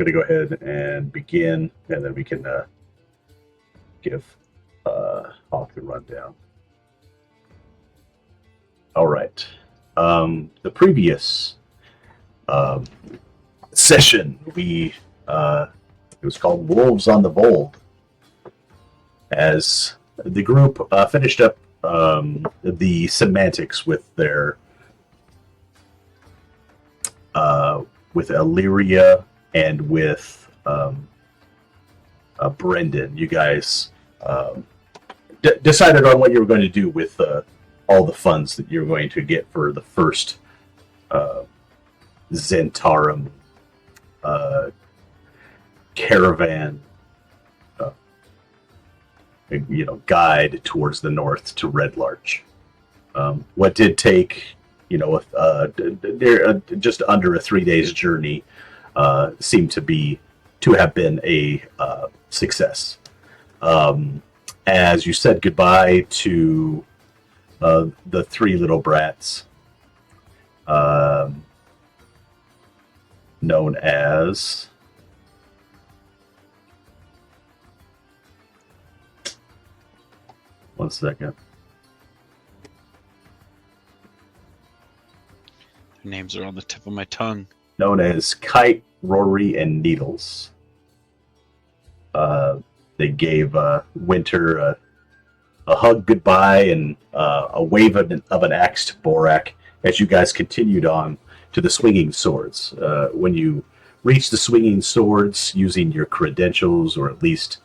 going to go ahead and begin, and then we can give Hawk the rundown. All right. The previous session, it was called Wolves on the Vold, as the group finished up the semantics with their with Illyria and with Brendan. You guys decided on what you were going to do with all the funds that you're going to get for the first Zentarum caravan, guide towards the north to Red Larch. What did take, just under a 3 days journey, seemed to have been a success. As you said goodbye to the three little brats, known as one second. Their names are on the tip of my tongue. Known as Kite, Rory, and Needles. They gave Winter a hug goodbye and a wave of an axe to Borak as you guys continued on to the Swinging Swords. When you reached the Swinging Swords using your credentials, or at least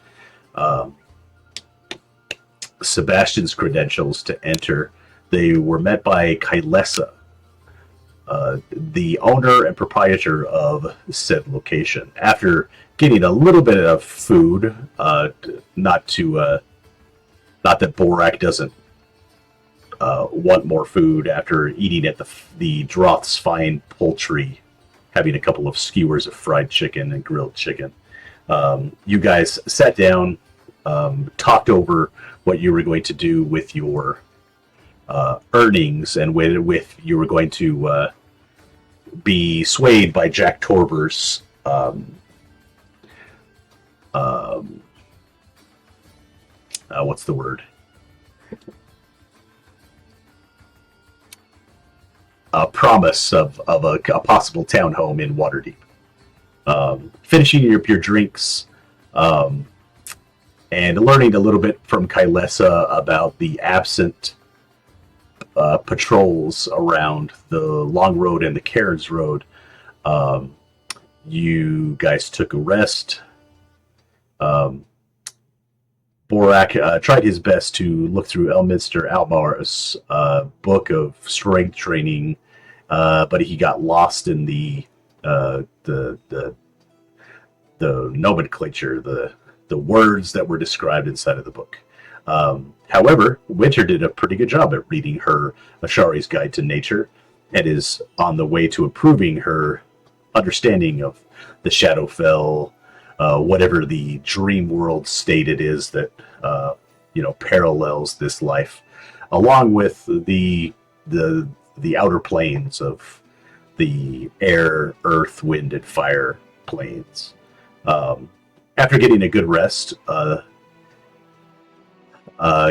Sabastian's credentials to enter, they were met by Kylesa, the owner and proprietor of said location. After getting a little bit of food, not that Borak doesn't want more food after eating at the Droth's fine poultry, having a couple of skewers of fried chicken and grilled chicken. You guys sat down, talked over what you were going to do with your earnings, and with you were going to be swayed by Jack Torber's what's the word? A promise of a possible townhome in Waterdeep. Finishing your drinks, and learning a little bit from Kylesa about the absent patrols around the Long Road and the Cairns Road. You guys took a rest. Borak tried his best to look through Elminster Almar's book of strength training, but he got lost in the nomenclature, the words that were described inside of the book. However, Winter did a pretty good job at reading her Ashari's Guide to Nature, and is on the way to improving her understanding of the Shadowfell, whatever the dream world state it is that parallels this life, along with the outer planes of the air, earth, wind, and fire planes. After getting a good rest,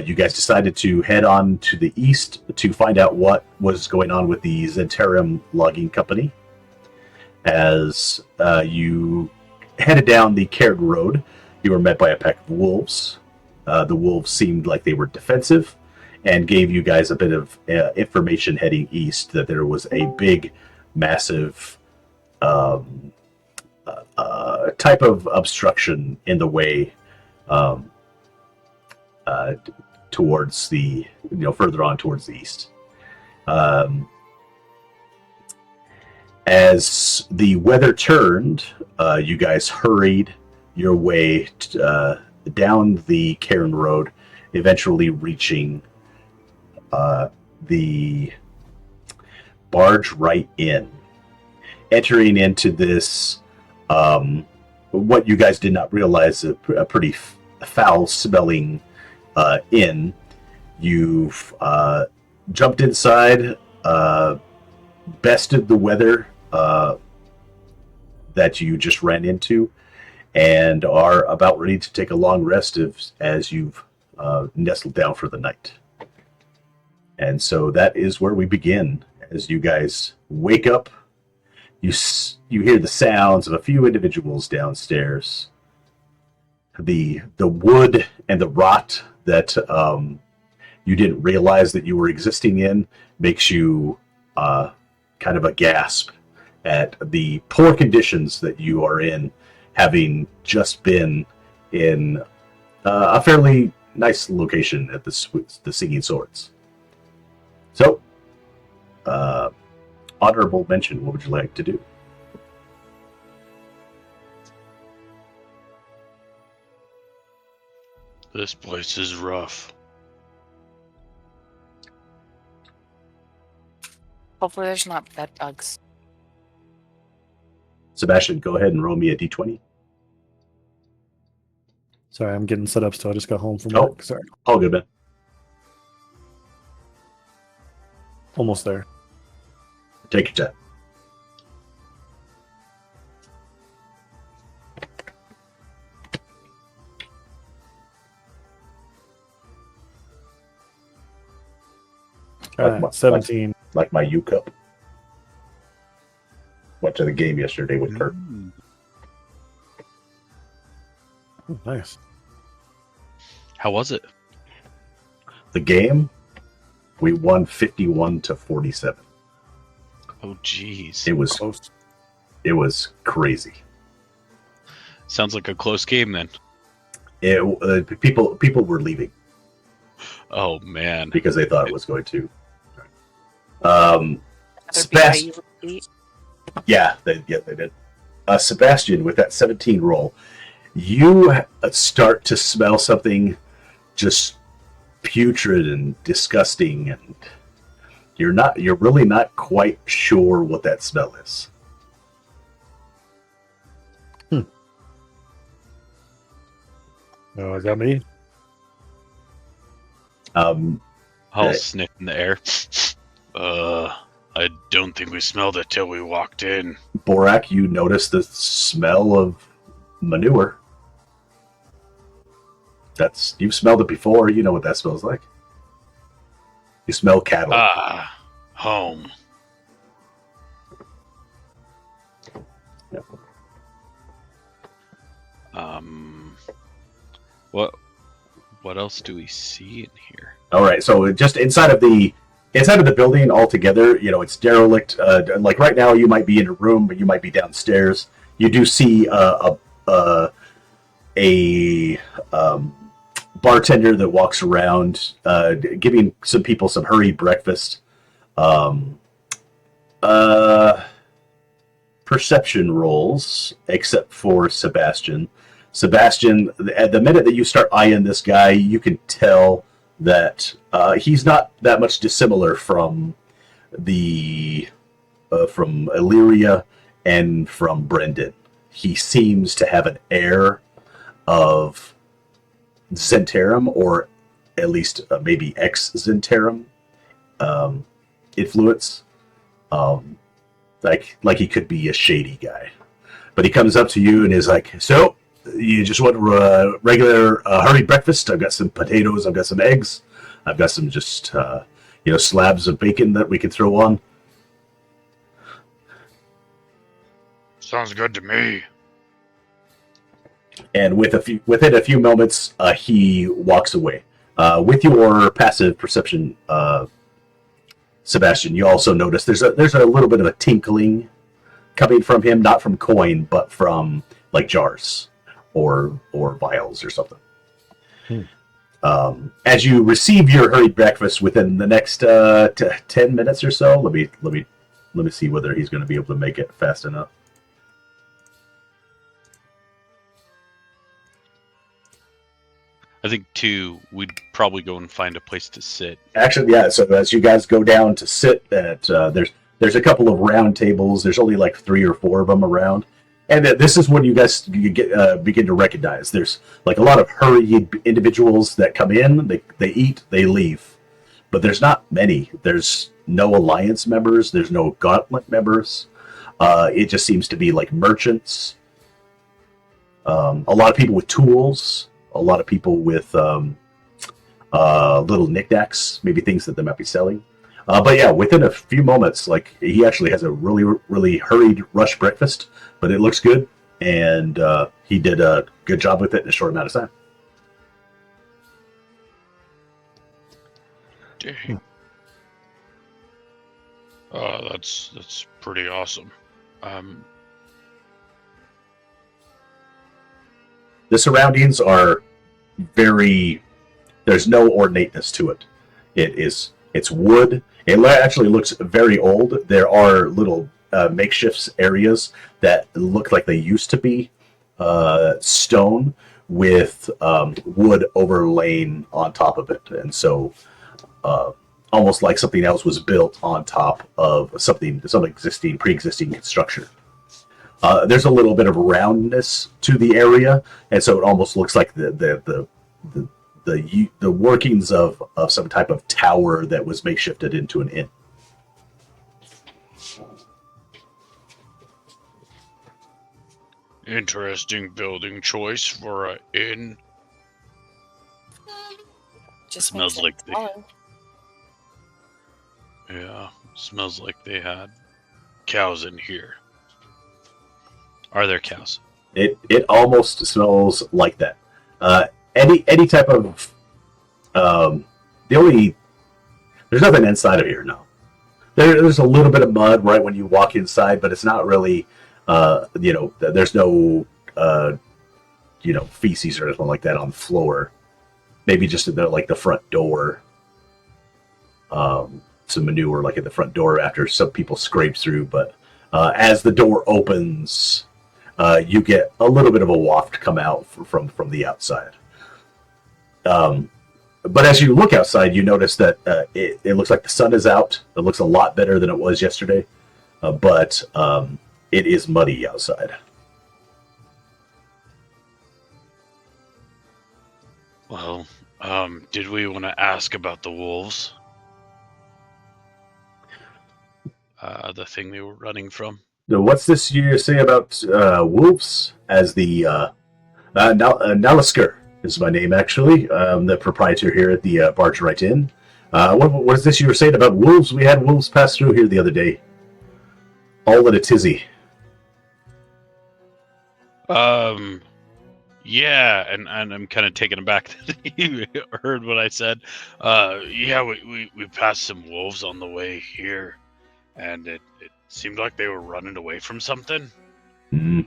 you guys decided to head on to the east to find out what was going on with the Zentarum Logging Company. As you headed down the Cairn Road, you were met by a pack of wolves. The wolves seemed like they were defensive, and gave you guys a bit of information heading east that there was a big, massive type of obstruction in the way towards the, further on towards the east. As the weather turned, you guys hurried your way down the Cairn Road, eventually reaching the Bargewright Inn. Entering into this, what you guys did not realize, a pretty foul-smelling inn. You've jumped inside, bested the weather that you just ran into, and are about ready to take a long rest as you've nestled down for the night. And so that is where we begin. As you guys wake up, you hear the sounds of a few individuals downstairs. The wood and the rot that you didn't realize that you were existing in makes you kind of a gasp at the poor conditions that you are in, having just been in a fairly nice location at the Singing Swords. So, honorable mention, what would you like to do? This place is rough. Hopefully there's not bed bugs. Sebastian, go ahead and roll me a d20. Sorry, I'm getting set up still. I just got home from Oh. work. Sorry. All good, man. Almost there. Take your time. All right, 17. Like my U cup. Went to the game yesterday with Kurt. Oh, nice. How was it? The game, we won 51-47. Oh, jeez. It was Close. crazy. Sounds like a close game then. People were leaving Oh, man. because they thought it was going to. Other Sebastian, BYU yeah, they did. Sebastian, with that 17 roll, you start to smell something just putrid and disgusting, and you're really not quite sure what that smell is. Oh, is that me? I'll Okay. sniff in the air. I don't think we smelled it till we walked in. Borak, you notice the smell of manure. You've smelled it before. You know what that smells like. You smell cattle. Ah, home. Yep. What else do we see in here? All right, so just inside of the building altogether, it's derelict. Like right now, you might be in a room, but you might be downstairs. You do see a bartender that walks around, giving some people some hurried breakfast. Perception rolls, except for Sebastian. Sebastian, at the minute that you start eyeing this guy, you can tell that he's not that much dissimilar from from Illyria and from Brendan. He seems to have an air of Zentarum, or at least maybe ex-Zentarum influence. Like he could be a shady guy. But he comes up to you and is like, "So, you just want a regular hurried breakfast? I've got some potatoes, I've got some eggs, I've got some just slabs of bacon that we can throw on." Sounds good to me. And within a few moments, he walks away. With your passive perception, Sebastian, you also notice there's a little bit of a tinkling coming from him, not from coin, but from like jars or vials or something. As you receive your hurried breakfast within the next 10 minutes or so, let me see whether he's going to be able to make it fast enough. I think, too, we'd probably go and find a place to sit. Actually, yeah. So as you guys go down to sit at, there's a couple of round tables. There's only like 3 or 4 of them around, and this is when you guys begin to recognize. There's like a lot of hurried individuals that come in. They eat, they leave, but there's not many. There's no Alliance members. There's no Gauntlet members. It just seems to be like merchants, a lot of people with tools, a lot of people with little knickknacks, maybe things that they might be selling. But yeah, within a few moments, like he actually has a really, really hurried rush breakfast, but it looks good, and he did a good job with it in a short amount of time. Dang. Oh, that's pretty awesome. The surroundings are very. There's no ornateness to it. It's wood. It actually looks very old. There are little makeshift areas that look like they used to be stone with wood overlain on top of it, and so almost like something else was built on top of some pre-existing construction. There's a little bit of roundness to the area, and so it almost looks like the workings of some type of tower that was makeshifted into an inn. Interesting building choice for an inn. Just Smells makes like it the- smaller. Yeah, smells like they had cows in here. Are there cows? It almost smells like that. Any type of there's nothing inside of here. No, there's a little bit of mud right when you walk inside, but it's not really there's no feces or anything like that on the floor. Maybe just at the front door. Some manure like at the front door after some people scrape through, but as the door opens, you get a little bit of a waft come out from the outside. But as you look outside, you notice that it looks like the sun is out. It looks a lot better than it was yesterday, but it is muddy outside. Well, did we want to ask about the wolves? The thing they were running from? Now, what's this you say about wolves? As the Nalisker is my name, actually. I'm the proprietor here at the Bargewright Inn. What is this you were saying about wolves? We had wolves pass through here the other day. All in a tizzy. Yeah, and I'm kind of taken aback that you heard what I said. Yeah, we passed some wolves on the way here, and it seemed like they were running away from something. Mm.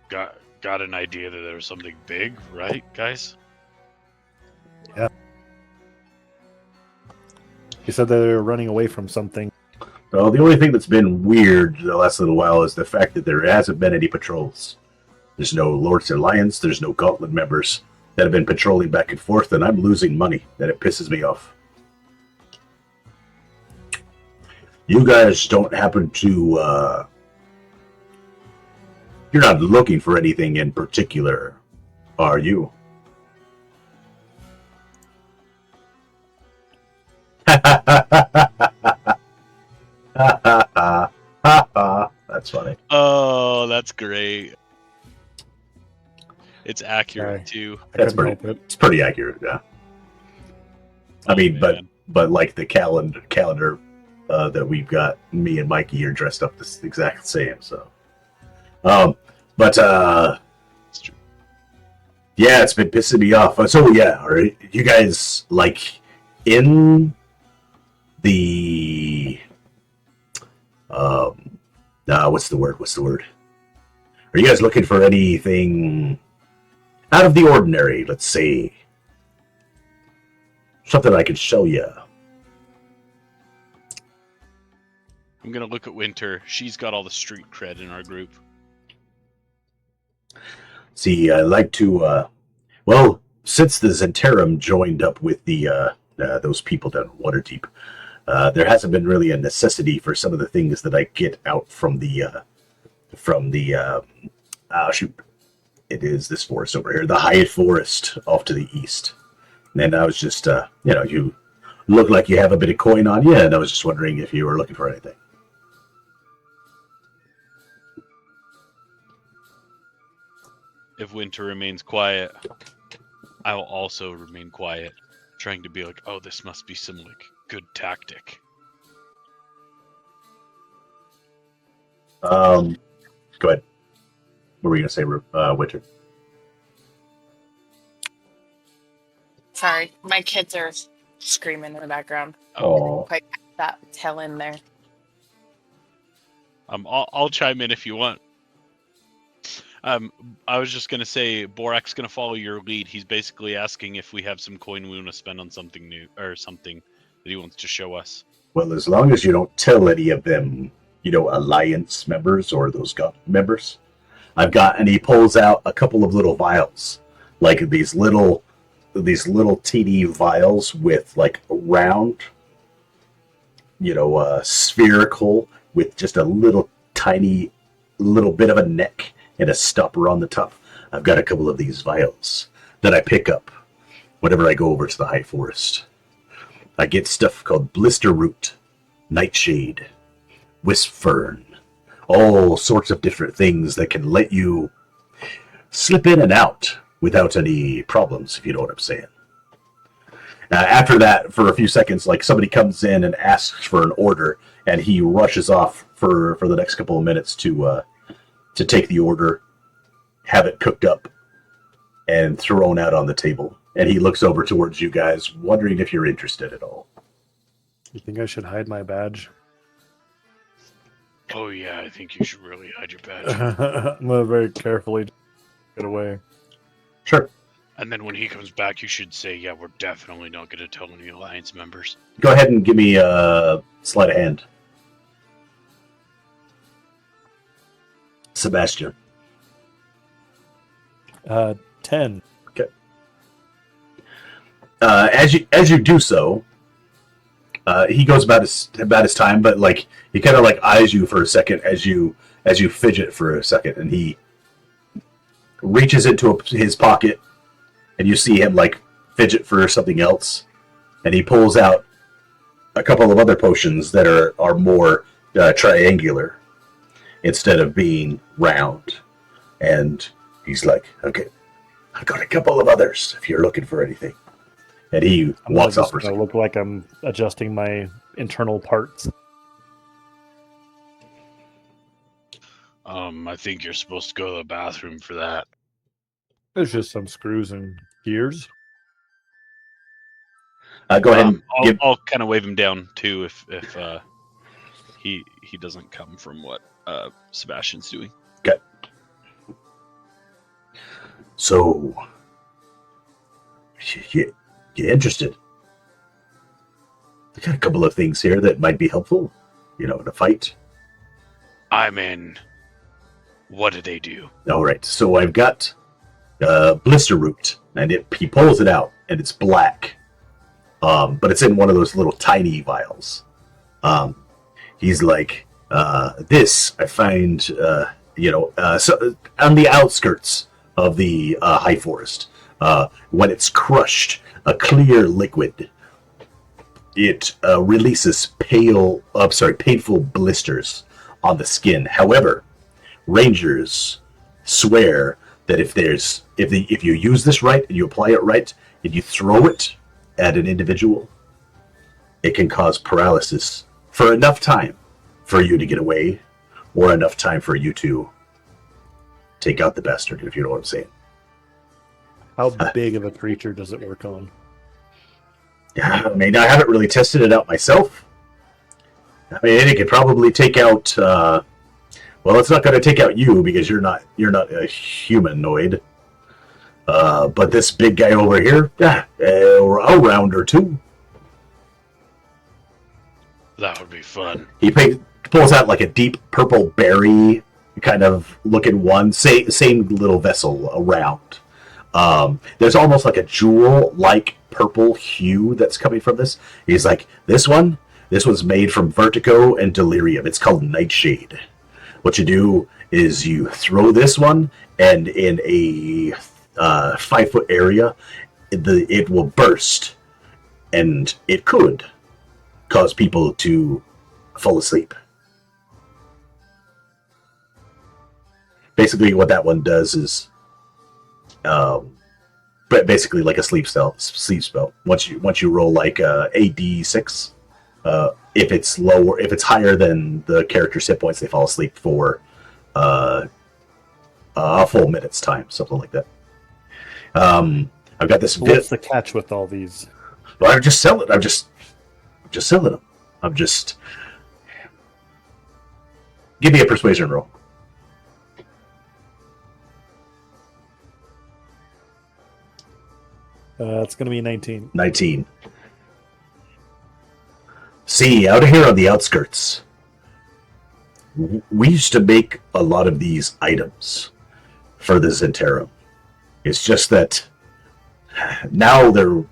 Got an idea that there was something big, right, guys? Yeah. He said that they were running away from something. Well, the only thing that's been weird the last little while is the fact that there hasn't been any patrols. There's no Lords Alliance, there's no Gauntlet members that have been patrolling back and forth, and I'm losing money, and it pisses me off. You guys don't happen to, you're not looking for anything in particular, are you? That's funny. Oh, that's great. It's accurate Sorry. too. That's couldn't pretty. help it. It's pretty accurate, yeah. I mean, man. but like the calendar that we've got, me and Mikey are dressed up the exact same. So, but It's true. yeah, it's been pissing me off. So yeah, are you guys like in the what's the word? Are you guys looking for anything out of the ordinary? Let's say something I can show you. I'm gonna look at Winter. She's got all the street cred in our group. See, I like to, well, since the Zentarum joined up with the those people down in Waterdeep, there hasn't been really a necessity for some of the things that I get out from the it is this forest over here, the Hyatt Forest off to the east. And I was just, you look like you have a bit of coin on you, and I was just wondering if you were looking for anything. if Winter remains quiet, I will also remain quiet, trying to be like, oh, this must be some like good tactic. Go ahead. What were you gonna say, Winter? Sorry, my kids are screaming in the background. Oh, Quite that tail end there. I'll chime in if you want. I was just gonna say, Borak's gonna follow your lead. He's basically asking if we have some coin we want to spend on something new or something that he wants to show us. well, as long as you don't tell any of them, Alliance members or those God members, I've got, and he pulls out a couple of little vials, like these little teeny vials with like round, spherical with just a little tiny little bit of a neck and a stopper on the top. I've got a couple of these vials that I pick up whenever I go over to the high forest. I get stuff called blister root, nightshade, wisp fern, all sorts of different things that can let you slip in and out without any problems, if you know what I'm saying. After that, for a few seconds, like somebody comes in and asks for an order, and he rushes off for the next couple of minutes to take the order, have it cooked up, and thrown out on the table. And he looks over towards you guys, wondering if you're interested at all. You think I should hide my badge? Oh yeah, I think you should really hide your badge. I'm gonna very carefully get away. Sure. And then when he comes back, you should say, yeah, we're definitely not going to tell any Alliance members. Go ahead and give me a sleight of hand. Sabastian. 10. Okay. As you do so, he goes about his time, but like he kind of like eyes you for a second as you fidget for a second, and he reaches into his pocket, and you see him like fidget for something else, and he pulls out a couple of other potions that are more triangular instead of being round, and he's like, "Okay, I've got a couple of others if you're looking for anything." And he walks off for a It's gonna second. look like I'm adjusting my internal parts. I think you're supposed to go to the bathroom for that. There's just some screws and gears. Go ahead and give. I'll kind of wave him down too if he doesn't come from what Sebastian's doing. Okay. So, you interested? I got a couple of things here that might be helpful, in a fight. I'm in. What do they do? All right. So I've got blister root, and he pulls it out, and it's black, but it's in one of those little tiny vials. He's like, this I find, so on the outskirts of the high forest. When it's crushed, a clear liquid, it releases painful blisters on the skin. However, rangers swear that if you use this right and you apply it right and you throw it at an individual, it can cause paralysis for enough time for you to get away, or enough time for you to take out the bastard, if you know what I'm saying. How big of a creature does it work on? Yeah, I mean, I haven't really tested it out myself. I mean, it could probably take out. Well, it's not going to take out you because you're not a humanoid. But this big guy over here, a round or two. That would be fun. He pulls out like a deep purple berry kind of looking one, same little vessel around. There's almost like a jewel-like purple hue that's coming from this. He's like, this one's made from vertigo and delirium. It's called Nightshade. What you do is you throw this one, and in a 5-foot area, it will burst, and it could cause people to fall asleep. Basically, what that one does is but basically like a sleep spell. Sleep spell. Once you roll like a D6, if it's lower, if it's higher than the character's hit points, they fall asleep for a full minute's time, something like that. I've got this. What's the catch with all these? Well, I'm just selling. I'm just selling them. I'm just. Give me a persuasion roll. It's going to be 19. 19. See, out of here on the outskirts, we used to make a lot of these items for the Zentarum. It's just that now they're,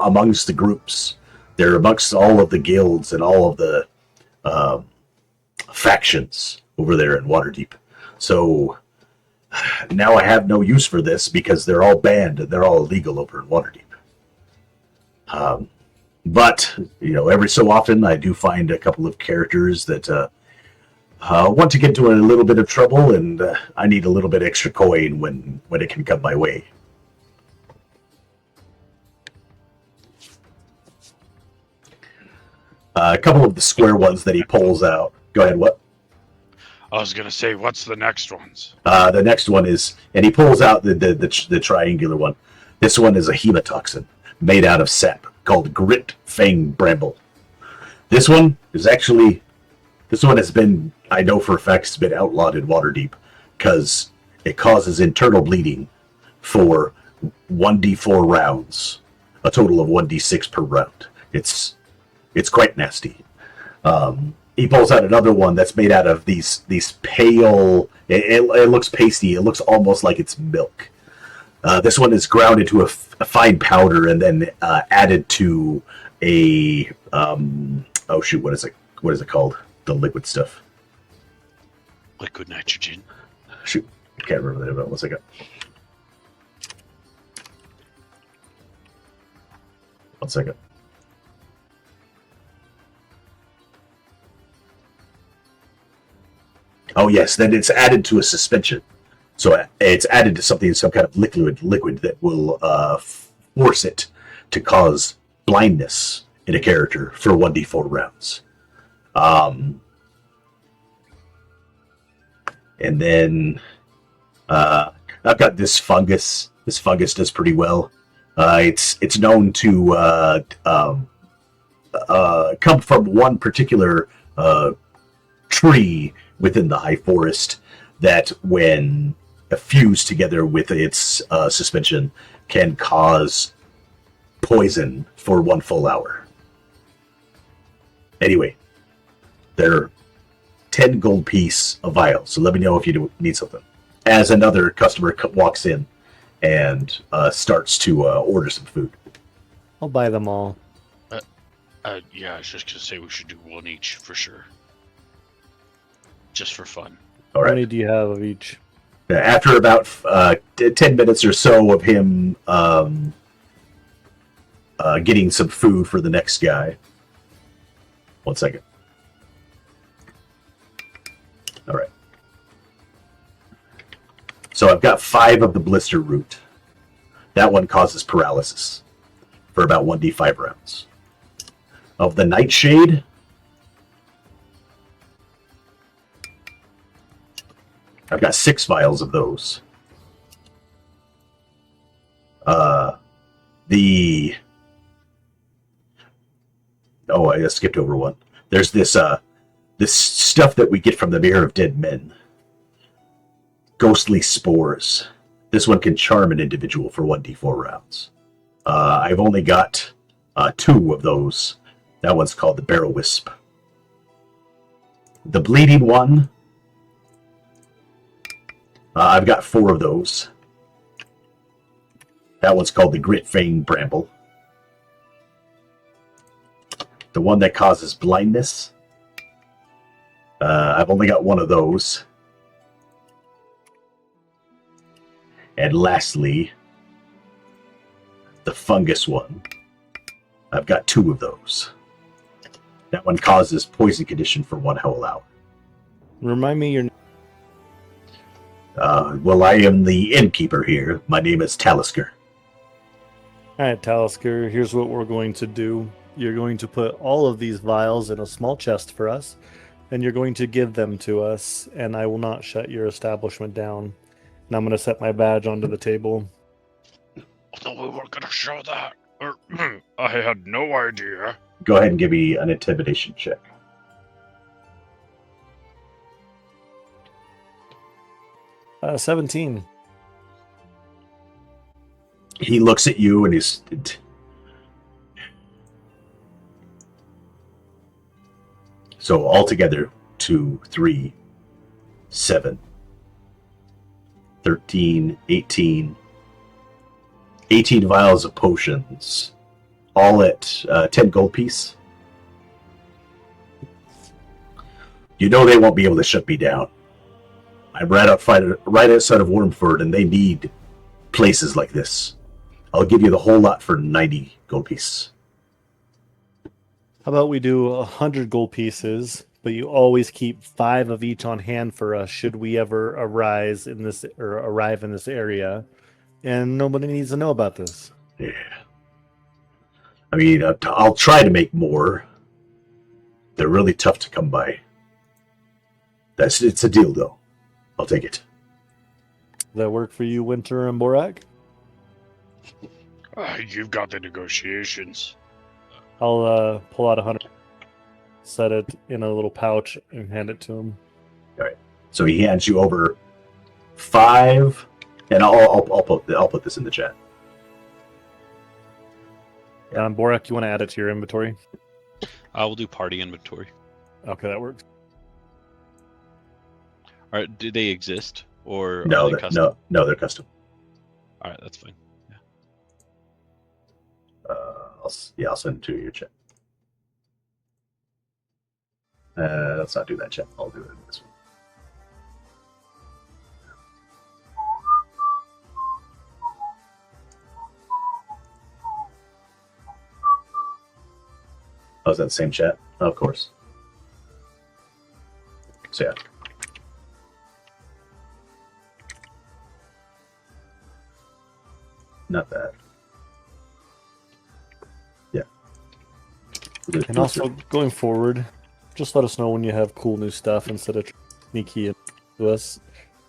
amongst the groups. They're amongst all of the guilds and all of the factions over there in Waterdeep. So now I have no use for this because they're all banned and they're all illegal over in Waterdeep. But, every so often I do find a couple of characters that want to get into a little bit of trouble, and I need a little bit extra coin when it can come my way. A couple of the square ones that he pulls out. Go ahead, what? I was gonna say, what's the next ones? The next one is, and he pulls out the triangular one. This one is a hematoxin made out of sap called Grit Fang Bramble. This one has been, I know for a fact, it's been outlawed in Waterdeep because it causes internal bleeding for 1d4 rounds, a total of 1d6 per round. It's quite nasty. He pulls out another one that's made out of these pale. It looks pasty. It looks almost like it's milk. This one is ground into a fine powder and then added to a oh shoot, what is it? What is it called? The liquid stuff. Liquid nitrogen. Shoot, I can't remember that. But 1 second. 1 second. Oh yes, then it's added to a suspension. So it's added to something, some kind of liquid that will force it to cause blindness in a character for 1d4 rounds. And then I've got this fungus. This fungus does pretty well. It's known to come from one particular tree within the high forest that, when fused together with its suspension, can cause poison for 1 full hour. Anyway, they're 10 gold piece a vial, so let me know if you need something. As another customer walks in and starts to order some food. I'll buy them all. Yeah, I was just gonna say we should do one each for sure. Just for fun. All How right. many do you have of each? After about 10 minutes or so of him getting some food for the next guy. 1 second. All right. So I've got 5 of the blister root. That one causes paralysis for about 1d5 rounds. Of the nightshade, I've got 6 vials of those. I just skipped over one. There's this stuff that we get from the Mirror of Dead Men. Ghostly spores. This one can charm an individual for 1d4 rounds. I've only got 2 of those. That one's called the Barrel Wisp. The bleeding one, I've got 4 of those. That one's called the Grit Fang Bramble. The one that causes blindness, I've only got 1 of those. And lastly, the fungus one. I've got 2 of those. That one causes poison condition for 1 whole hour. Remind me your Well, I am the innkeeper here. My name is Talisker. All right, Talisker, here's what we're going to do. You're going to put all of these vials in a small chest for us, and you're going to give them to us, and I will not shut your establishment down. And I'm going to set my badge onto the table. Although we weren't going to show that. I had no idea. Go ahead and give me an intimidation check. 17. He looks at you and he's... So altogether, 2, 3, 7, 13, 18... 18 vials of potions, all at 10 gold piece. You know they won't be able to shut me down. I'm right outside of Wormford, and they need places like this. I'll give you the whole lot for 90 gold piece. How about we do 100 gold pieces, but you always keep 5 of each on hand for us should we ever arrive in this area, and nobody needs to know about this. Yeah. I mean, I'll try to make more. They're really tough to come by. It's a deal, though. I'll take it. Does that work for you, Winter and Borak? You've got the negotiations. I'll pull out 100, set it in a little pouch, and hand it to him. All right. So he hands you over 5, and I'll put this in the chat. Borak, you want to add it to your inventory? I will do party inventory. Okay, that works. All right, do they exist or No, are they custom? no, they're custom. All right, that's fine. Yeah. I'll send it to your chat. Let's not do that chat. I'll do it in this one. Oh, is that the same chat? Oh, of course. So yeah. Not that. Yeah. And also, going forward, just let us know when you have cool new stuff instead of sneaky to us.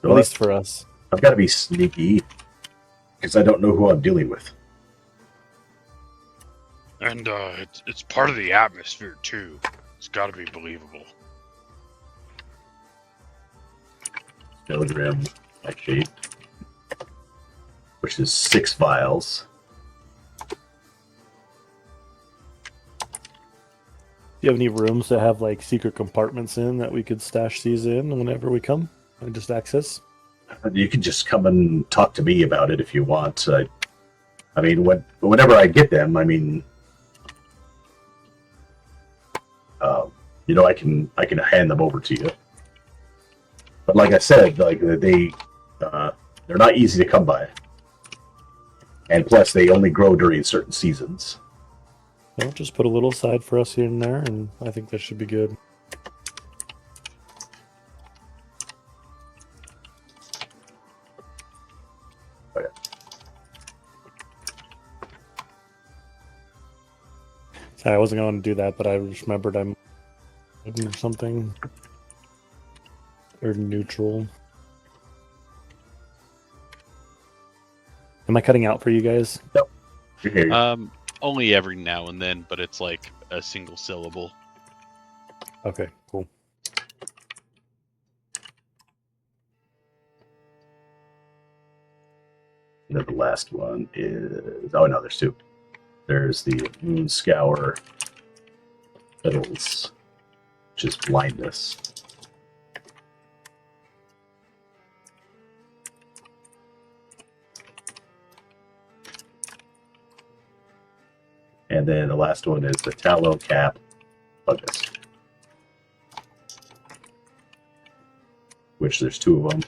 At least for us. I've got to be sneaky because I don't know who I'm dealing with. And it's part of the atmosphere, too. It's got to be believable. Milligram actually, which is 6 vials. Do you have any rooms that have like secret compartments in that we could stash these in whenever we come and just access? You can just come and talk to me about it if you want. I mean, whenever I get them, I mean, I can hand them over to you. But like I said, like they're not easy to come by, and plus they only grow during certain seasons. Well, just put a little aside for us here and there, and I think that should be good. Oh, yeah. Sorry, I wasn't going to do that, but I just remembered I'm or something. Or neutral. Am I cutting out for you guys? No. You're here. Only every now and then, but it's like a single syllable. Okay, cool. And then the last one is... Oh, no, there's 2. There's the Moon Scour Petals, which is blindness. And then the last one is the Tallow Cap Fungus, which there's 2 of them,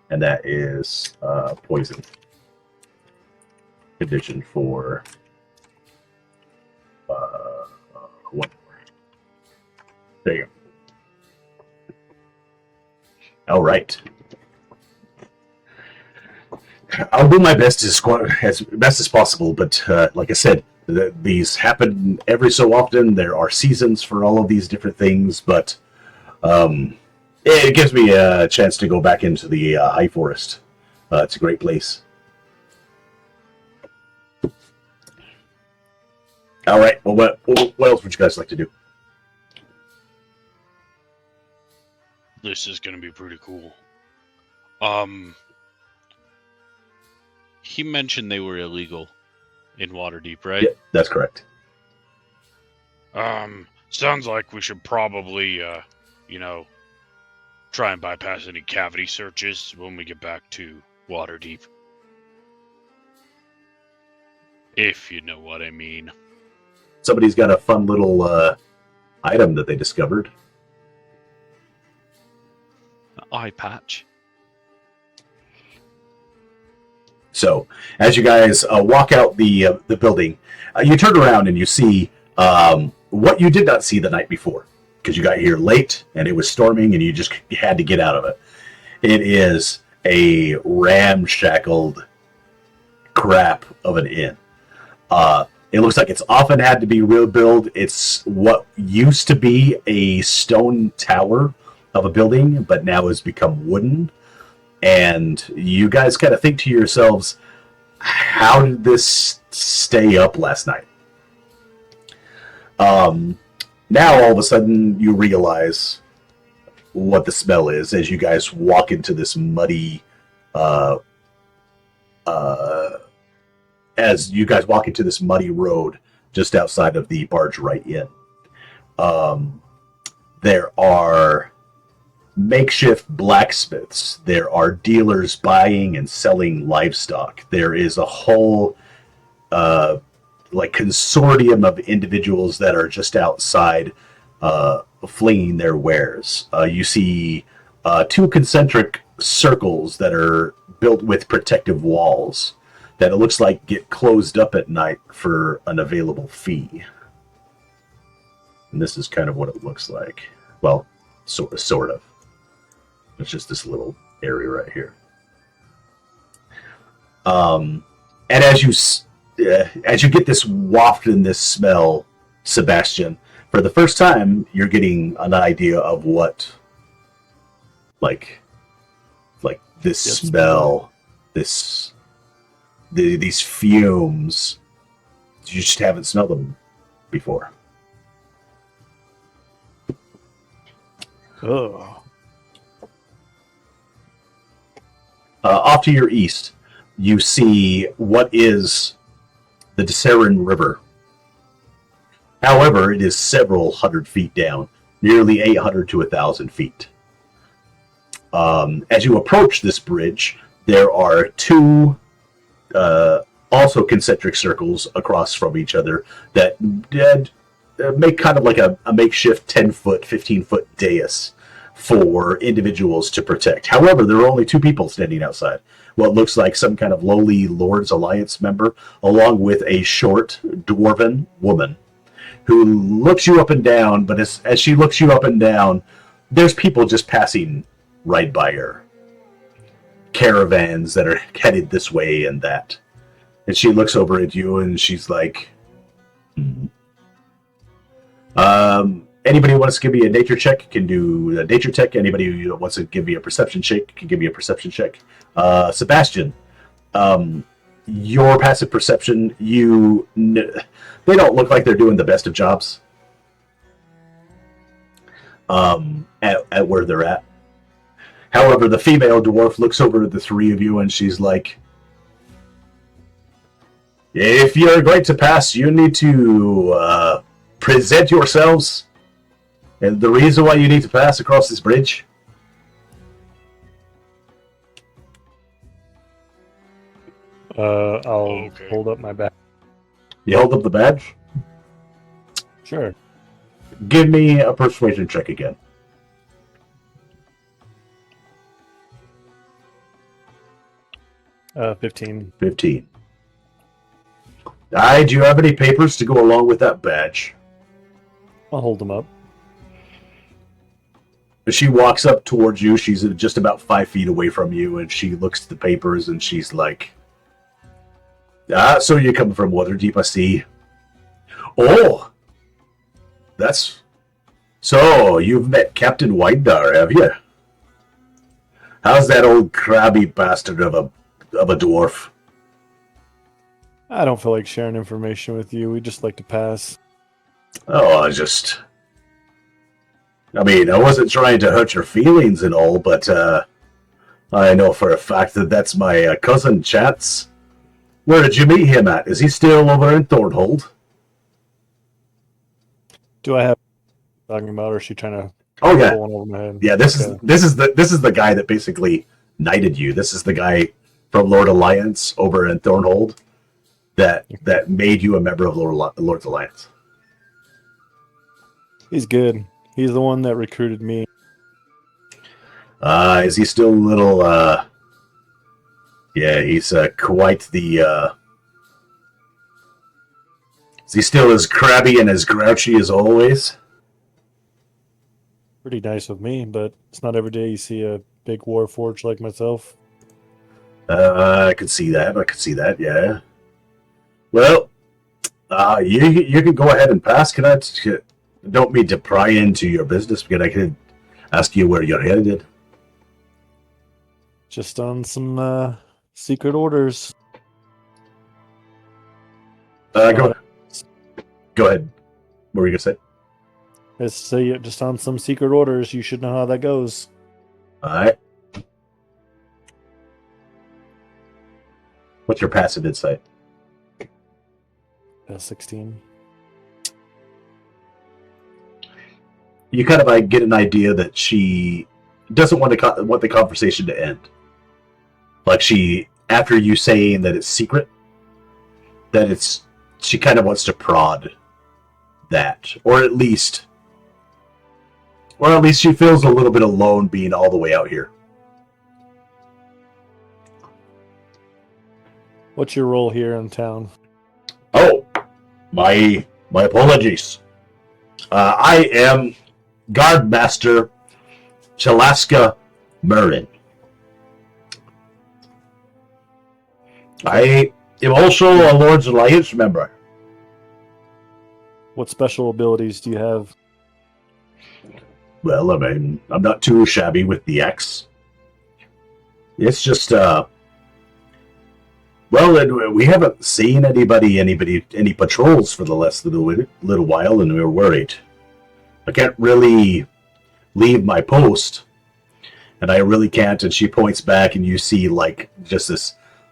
and that is poison condition for 1 more. There you go. All right. I'll do my best as best as possible, but like I said, these happen every so often. There are seasons for all of these different things, but it gives me a chance to go back into the high forest. It's a great place. All right. Well, what else would you guys like to do? This is gonna be pretty cool. He mentioned they were illegal in Waterdeep, right? Yeah, that's correct. Sounds like we should probably, try and bypass any cavity searches when we get back to Waterdeep. If you know what I mean. Somebody's got a fun little item that they discovered. Eye patch. So, as you guys walk out the building, you turn around and you see what you did not see the night before, because you got here late and it was storming and you just had to get out of it. It is a ramshackled crap of an inn. It looks like it's often had to be rebuilt. It's what used to be a stone tower of a building, but now has become wooden. And you guys kind of think to yourselves, how did this stay up last night? Now all of a sudden you realize what the smell is as you guys walk into this muddy road just outside of the Bargewright Inn. There are makeshift blacksmiths. There are dealers buying and selling livestock. There is a whole consortium of individuals that are just outside flinging their wares. You see two concentric circles that are built with protective walls that it looks like get closed up at night for an available fee. And this is kind of what it looks like. Well, sort of. It's just this little area right here. And as you get this waft and this smell, Sabastian, for the first time, you're getting an idea of what, this smell, these fumes. You just haven't smelled them before. Oh. Off to your east, you see what is the Dessarin River. However, it is several hundred feet down, nearly 800 to 1,000 feet. As you approach this bridge, there are two also concentric circles across from each other that make kind of like a makeshift 10-foot, 15-foot dais for individuals to protect. However, there are only two people standing outside. What looks like some kind of lowly Lord's Alliance member, along with a short, dwarven woman who looks you up and down, but as she looks you up and down, there's people just passing right by her. Caravans that are headed this way and that. And she looks over at you and she's like, anybody who wants to give me a nature check can do a nature check. Anybody who wants to give me a perception check can give me a perception check. Sebastian, your passive perception, they don't look like they're doing the best of jobs at where they're at. However, the female dwarf looks over at the three of you and she's like, if you're going to pass, you need to present yourselves and the reason why you need to pass across this bridge. I'll hold up my badge. You hold up the badge? Sure. Give me a persuasion check again. 15. 15. Do you have any papers to go along with that badge? I'll hold them up. she walks up towards you. She's just about 5 feet away from you, and she looks at the papers, and she's like, so you're coming from Waterdeep, I see. Oh, that's... So, you've met Captain Windar, have you? How's that old crabby bastard of a dwarf? I don't feel like sharing information with you. We just like to pass. Oh, I mean, I wasn't trying to hurt your feelings and all, but I know for a fact that that's my cousin, Chance. Where did you meet him at? Is he still over in Thornhold? Do I have talking about, or is she trying to Oh yeah, pull one over my head? yeah. This is the guy that basically knighted you. This is the guy from Lord Alliance over in Thornhold that made you a member of Lord's Alliance. He's good. He's the one that recruited me. Is he still a little? Yeah, he's quite the. Is he still as crabby and as grouchy as always? Pretty nice with me, but it's not every day you see a big warforged like myself. I could see that. Yeah. Well, you can go ahead and pass. Don't mean to pry into your business, but I could ask you where you're headed. Just on some secret orders. Go ahead. What were you gonna say? Let's say just on some secret orders. You should know how that goes. All right. What's your passive insight? 16. You kind of get an idea that she doesn't want the conversation to end. Like after you saying that it's secret, she kind of wants to prod that, or at least she feels a little bit alone being all the way out here. What's your role here in town? Oh, my apologies. I am Guardmaster Chalaska Merrin. I am also a Lord's Alliance member. What special abilities do you have? Well, I mean, I'm not too shabby with the X. It's just, well, we haven't seen any patrols for the last little while, and we were worried. I can't really leave my post, and I really can't. And she points back, and you see like just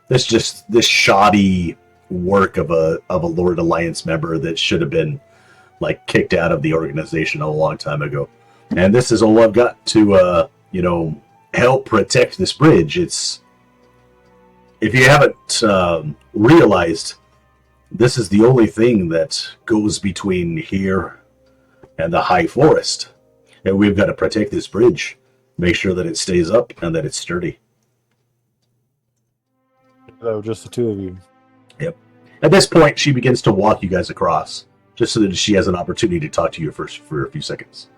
this shoddy work of a Lord Alliance member that should have been like kicked out of the organization a long time ago. And this is all I've got to help protect this bridge. It's, if you haven't realized, this is the only thing that goes between here and the high forest. And we've got to protect this bridge, make sure that it stays up and that it's sturdy. Oh, just the two of you. Yep. At this point, she begins to walk you guys across, just so that she has an opportunity to talk to you first for a few seconds.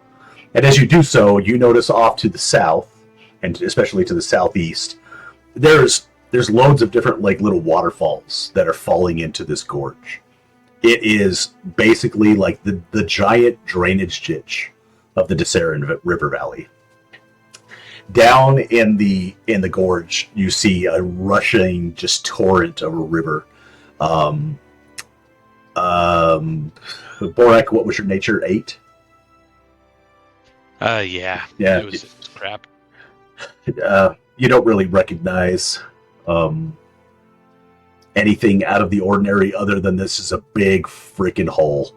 And as you do so, you notice off to the south, and especially to the southeast, there's loads of different like little waterfalls that are falling into this gorge. It is basically like the giant drainage ditch of the Dessarin River Valley. Down in the gorge, you see a rushing just torrent of a river. Borak, what was your nature? 8? Yeah. Yeah. It was crap. You don't really recognize anything out of the ordinary other than this is a big freaking hole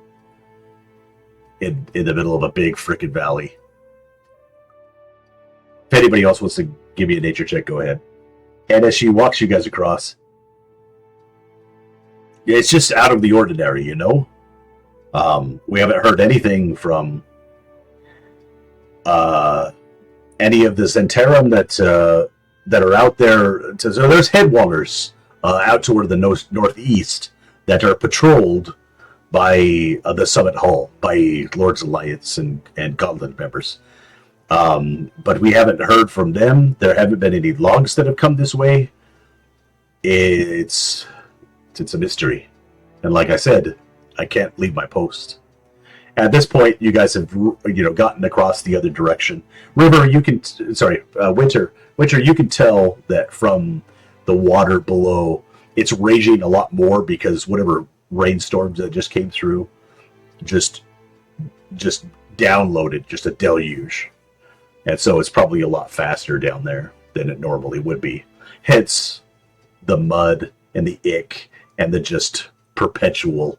in the middle of a big freaking valley. If anybody else wants to give me a nature check, go ahead. And as she walks you guys across, it's just out of the ordinary, you know? We haven't heard anything from any of the Zentarum that are out there. So there's headwaters out toward the northeast that are patrolled by the Summit Hall, by Lord's Alliance and Gauntlet members. But we haven't heard from them. There haven't been any logs that have come this way. It's a mystery. And like I said, I can't leave my post. At this point, you guys have gotten across the other direction. River, Winter, you can tell that from the water below, it's raging a lot more because whatever rainstorms that just came through, just downloaded, just a deluge. And so it's probably a lot faster down there than it normally would be. Hence the mud and the ick and the just perpetual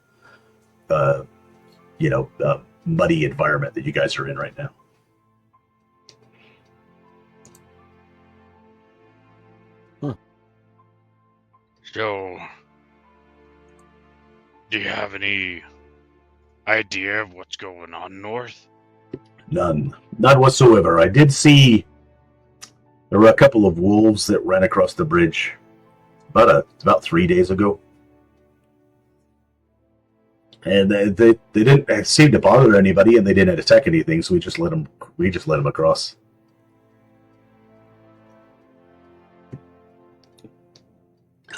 muddy environment that you guys are in right now. So, do you have any idea of what's going on north? None whatsoever. I did see there were a couple of wolves that ran across the bridge about 3 days ago. And they didn't seem to bother anybody, and they didn't attack anything. So we just let them across.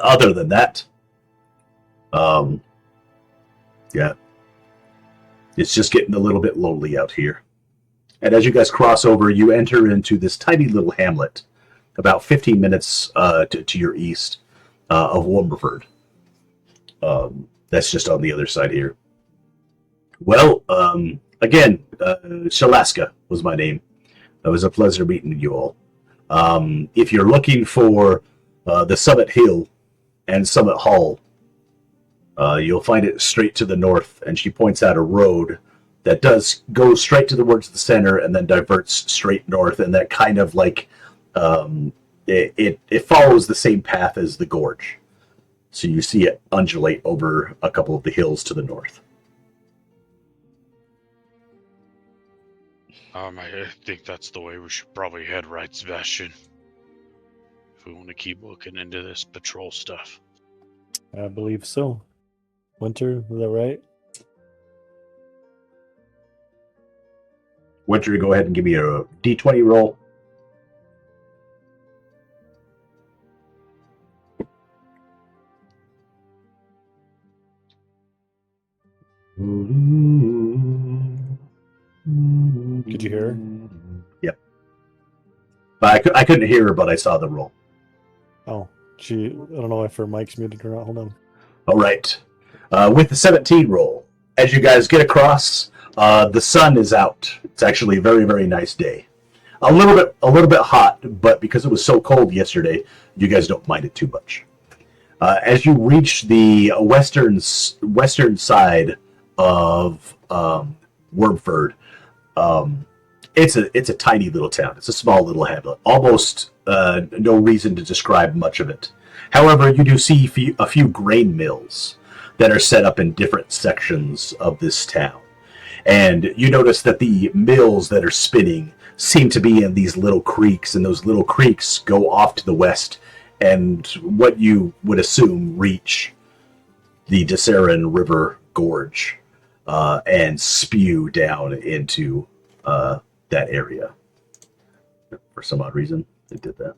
Other than that, yeah, it's just getting a little bit lonely out here. And as you guys cross over, you enter into this tiny little hamlet, about 15 minutes to your east of Womberford. That's just on the other side here. Well, again, Shalaska was my name. It was a pleasure meeting you all. If you're looking for the Summit Hill and Summit Hall, you'll find it straight to the north, and she points out a road that does go straight towards the center and then diverts straight north, and that kind of like it follows the same path as the gorge. So you see it undulate over a couple of the hills to the north. I think that's the way we should probably head, right, Sebastian? If we want to keep looking into this patrol stuff. I believe so. Winter, is that right? Winter, go ahead and give me a D20 roll. Could you hear her? Yep. But I couldn't hear her, but I saw the roll. Oh, I don't know if her mic's muted or not. Hold on. All right. With the 17 roll, as you guys get across, the sun is out. It's actually a very, very nice day. A little bit hot, but because it was so cold yesterday, you guys don't mind it too much. As you reach the western side of Wormford, it's a tiny little town. It's a small little hamlet. Almost no reason to describe much of it. However, you do see a few grain mills that are set up in different sections of this town. And you notice that the mills that are spinning seem to be in these little creeks, and those little creeks go off to the west and what you would assume reach the Dessarin River Gorge and spew down into that area. For some odd reason, they did that.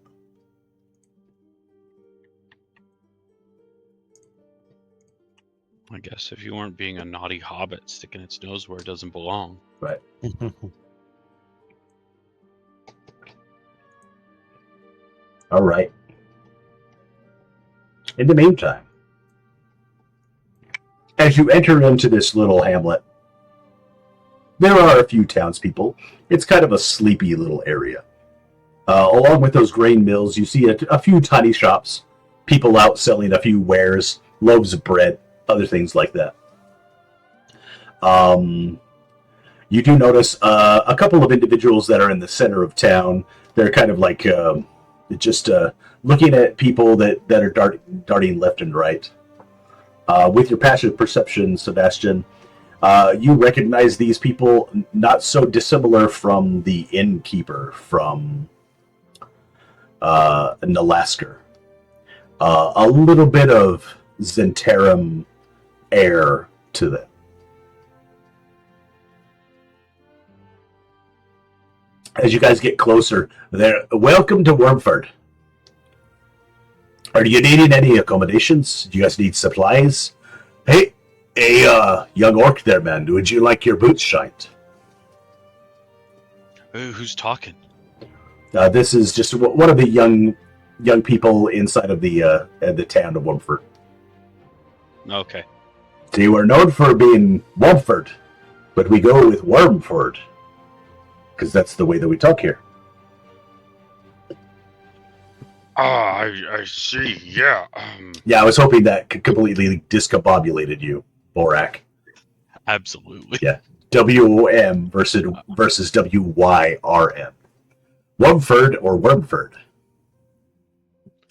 I guess if you weren't being a naughty hobbit sticking its nose where it doesn't belong. Right. All right. In the meantime, as you enter into this little hamlet, there are a few townspeople. It's kind of a sleepy little area. Along with those grain mills, you see a few tiny shops, people out selling a few wares, loaves of bread, other things like that. You do notice a couple of individuals that are in the center of town. They're kind of like just looking at people that are darting left and right. With your passive perception, Sebastian, you recognize these people not so dissimilar from the innkeeper from Nalasker. A little bit of Zentarum air to them. As you guys get closer, there. Welcome to Wormford. Are you needing any accommodations? Do you guys need supplies? Hey, young orc there, man. Would you like your boots shined? Who's talking? This is just one of the young people inside of the town of Wormford. Okay. So you are known for being Wormford, but we go with Wormford because that's the way that we talk here. Ah, I see. Yeah. Yeah, I was hoping that completely discombobulated you, Borak. Absolutely. Yeah. WOM versus WYRM. Wormford or Wormford?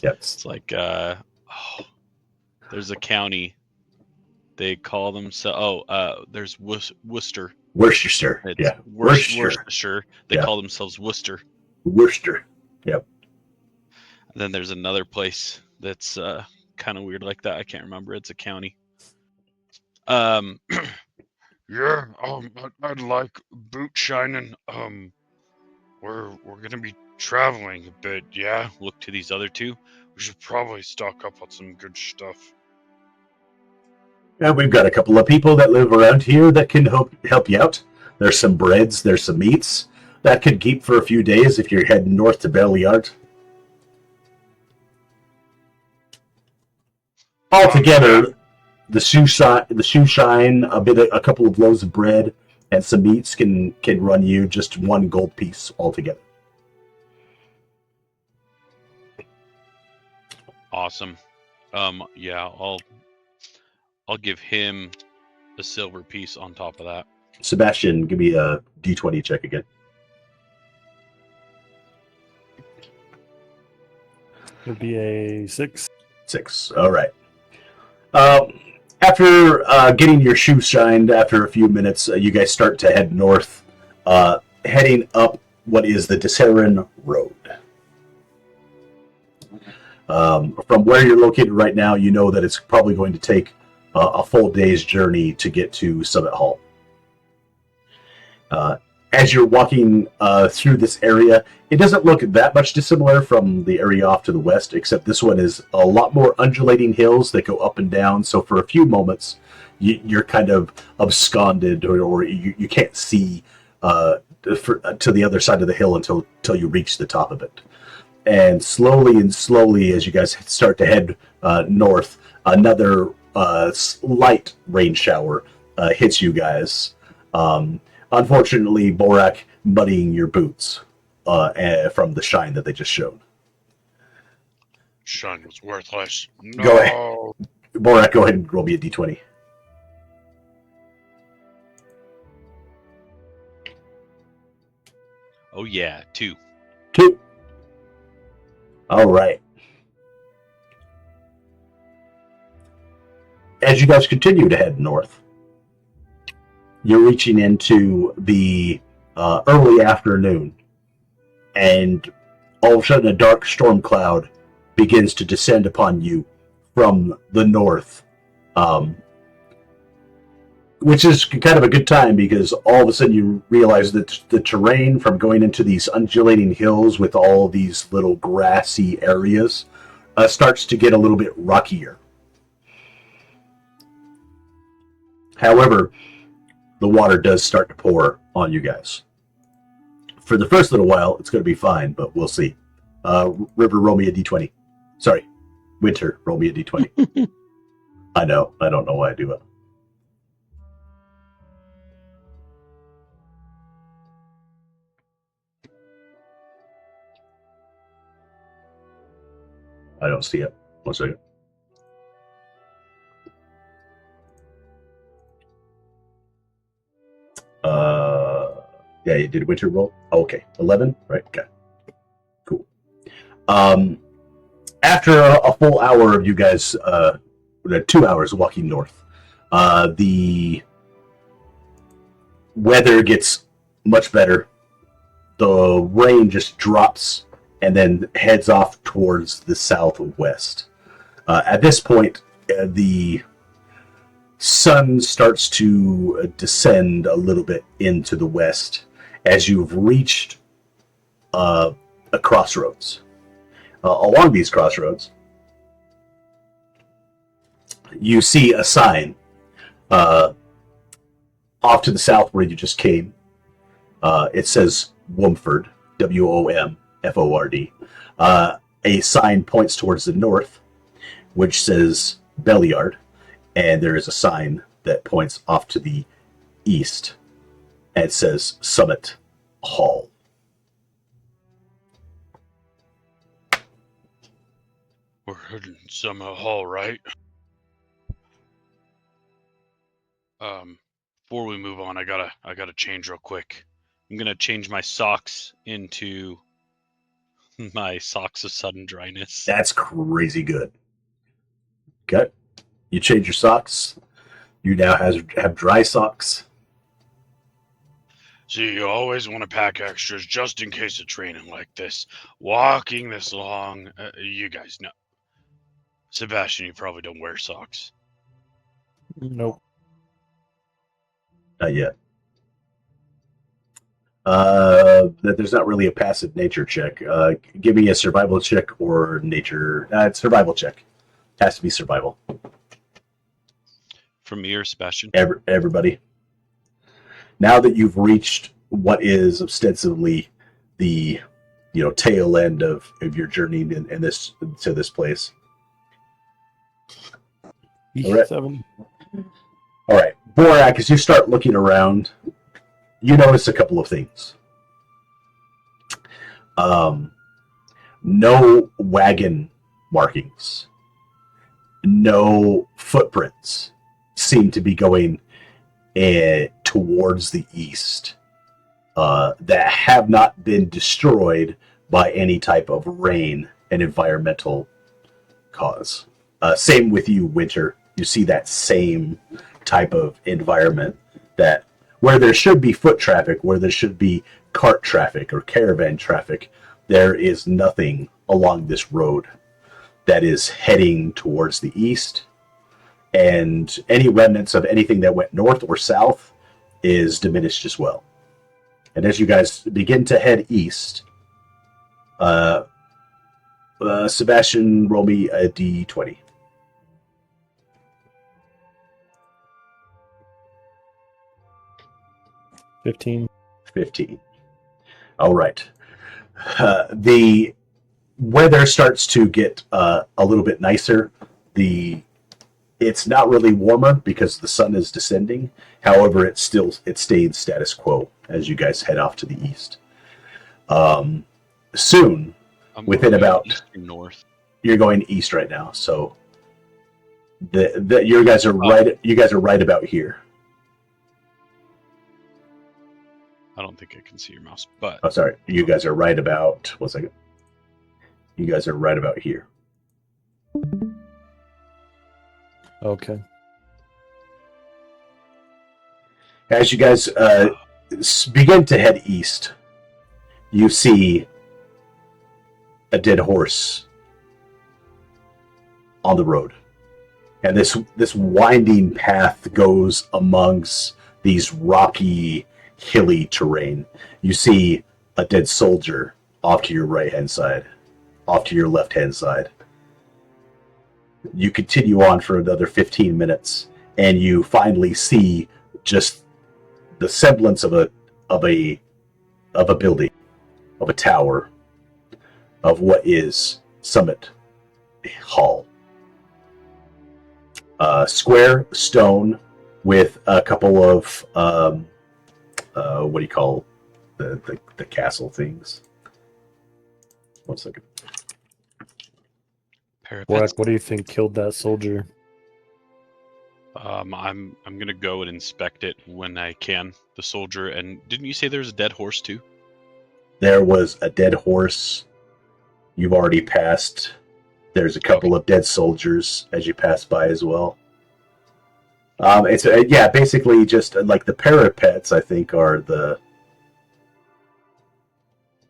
Yes. It's like there's a county. They call themselves there's Worcester. Worcestershire. It's Yeah. Worcestershire. They Yeah. call themselves Worcester. Worcester. Yep. And then there's another place that's kind of weird like that. I can't remember. It's a county. Yeah. I'd like boot shining. We're gonna be traveling a bit. Yeah. Look to these other two. We should probably stock up on some good stuff. And we've got a couple of people that live around here that can help you out. There's some breads, there's some meats that could keep for a few days if you're heading north to Belliard. Altogether, the shoe shine, a couple of loaves of bread, and some meats can run you just 1 gold piece altogether. Awesome. Yeah, I'll give him a silver piece on top of that. Sebastian, give me a D20 check again. It'd be a 6. 6. All right. After getting your shoes shined, after a few minutes, you guys start to head north, heading up what is the Dessarin Road. From where you're located right now, you know that it's probably going to take a full day's journey to get to Summit Hall. As you're walking through this area, it doesn't look that much dissimilar from the area off to the west, except this one is a lot more undulating hills that go up and down. So for a few moments, you're kind of absconded, or you can't see to the other side of the hill until you reach the top of it. And slowly, as you guys start to head north, another slight rain shower hits you guys. Unfortunately, Borak, muddying your boots from the shine that they just showed. Shine was worthless. No. Go ahead. Borak, go ahead and roll me a d20. Oh yeah, 2. 2. All right. As you guys continue to head north, you're reaching into the early afternoon, and all of a sudden a dark storm cloud begins to descend upon you from the north, which is kind of a good time because all of a sudden you realize that the terrain from going into these undulating hills with all these little grassy areas starts to get a little bit rockier. However, the water does start to pour on you guys. For the first little while, it's going to be fine, but we'll see. River, roll me a d20. Sorry, Winter, roll me a d20. I know. I don't know why I do it. I don't see it. 1 second. Yeah, you did Winter roll? Oh, okay. 11? Right, okay. Cool. After a full hour of you guys, 2 hours walking north, the weather gets much better. The rain just drops and then heads off towards the southwest. At this point, the sun starts to descend a little bit into the west as you've reached a crossroads. Along these crossroads, you see a sign off to the south where you just came. It says Womford, Womford. A sign points towards the north, which says Belliard, and there is a sign that points off to the east, and it says Summit Hall. We're heading Summit Hall, right? Before we move on, I gotta change real quick. I'm gonna change my socks into my socks of sudden dryness. That's crazy good. Okay. You change your socks. You now have dry socks. See, you always want to pack extras just in case of training like this. Walking this long, you guys know. Sebastian, you probably don't wear socks. Nope. Not yet. There's not really a passive nature check. Give me a survival check or nature. It's survival check. Has to be survival. From me or Sebastian? Everybody. Now that you've reached what is ostensibly the tail end of your journey in this to this place. All right. 7. All right, Borak, as you start looking around, you notice a couple of things. No wagon markings. No footprints seem to be going towards the east that have not been destroyed by any type of rain and environmental cause. Same with you, Winter. You see that same type of environment that where there should be foot traffic, where there should be cart traffic or caravan traffic, there is nothing along this road that is heading towards the east, and any remnants of anything that went north or south is diminished as well. And as you guys begin to head east, Sebastian, roll me a d20. 15. 15. All right. The weather starts to get a little bit nicer. It's not really warmer because the sun is descending. However, it stayed status quo as you guys head off to the east. Soon, within about east or north. You're going east right now, so you guys are right. You guys are right about here. I don't think I can see your mouse, but Oh, sorry. You guys are right about. 1 second. You guys are right about here. Okay. As you guys begin to head east, you see a dead horse on the road, and this winding path goes amongst these rocky, hilly terrain. You see a dead soldier off to your right-hand side, off to your left-hand side. You continue on for another 15 minutes, and you finally see just the semblance of a building, of a tower, of what is Summit Hall. Square stone with a couple of what do you call the castle things? 1 second. parapets. What do you think killed that soldier? I'm gonna go and inspect it when I can. The soldier, and didn't you say there's a dead horse too? There was a dead horse. You've already passed. There's a couple of dead soldiers as you pass by as well. It's basically just like the parapets. I think are the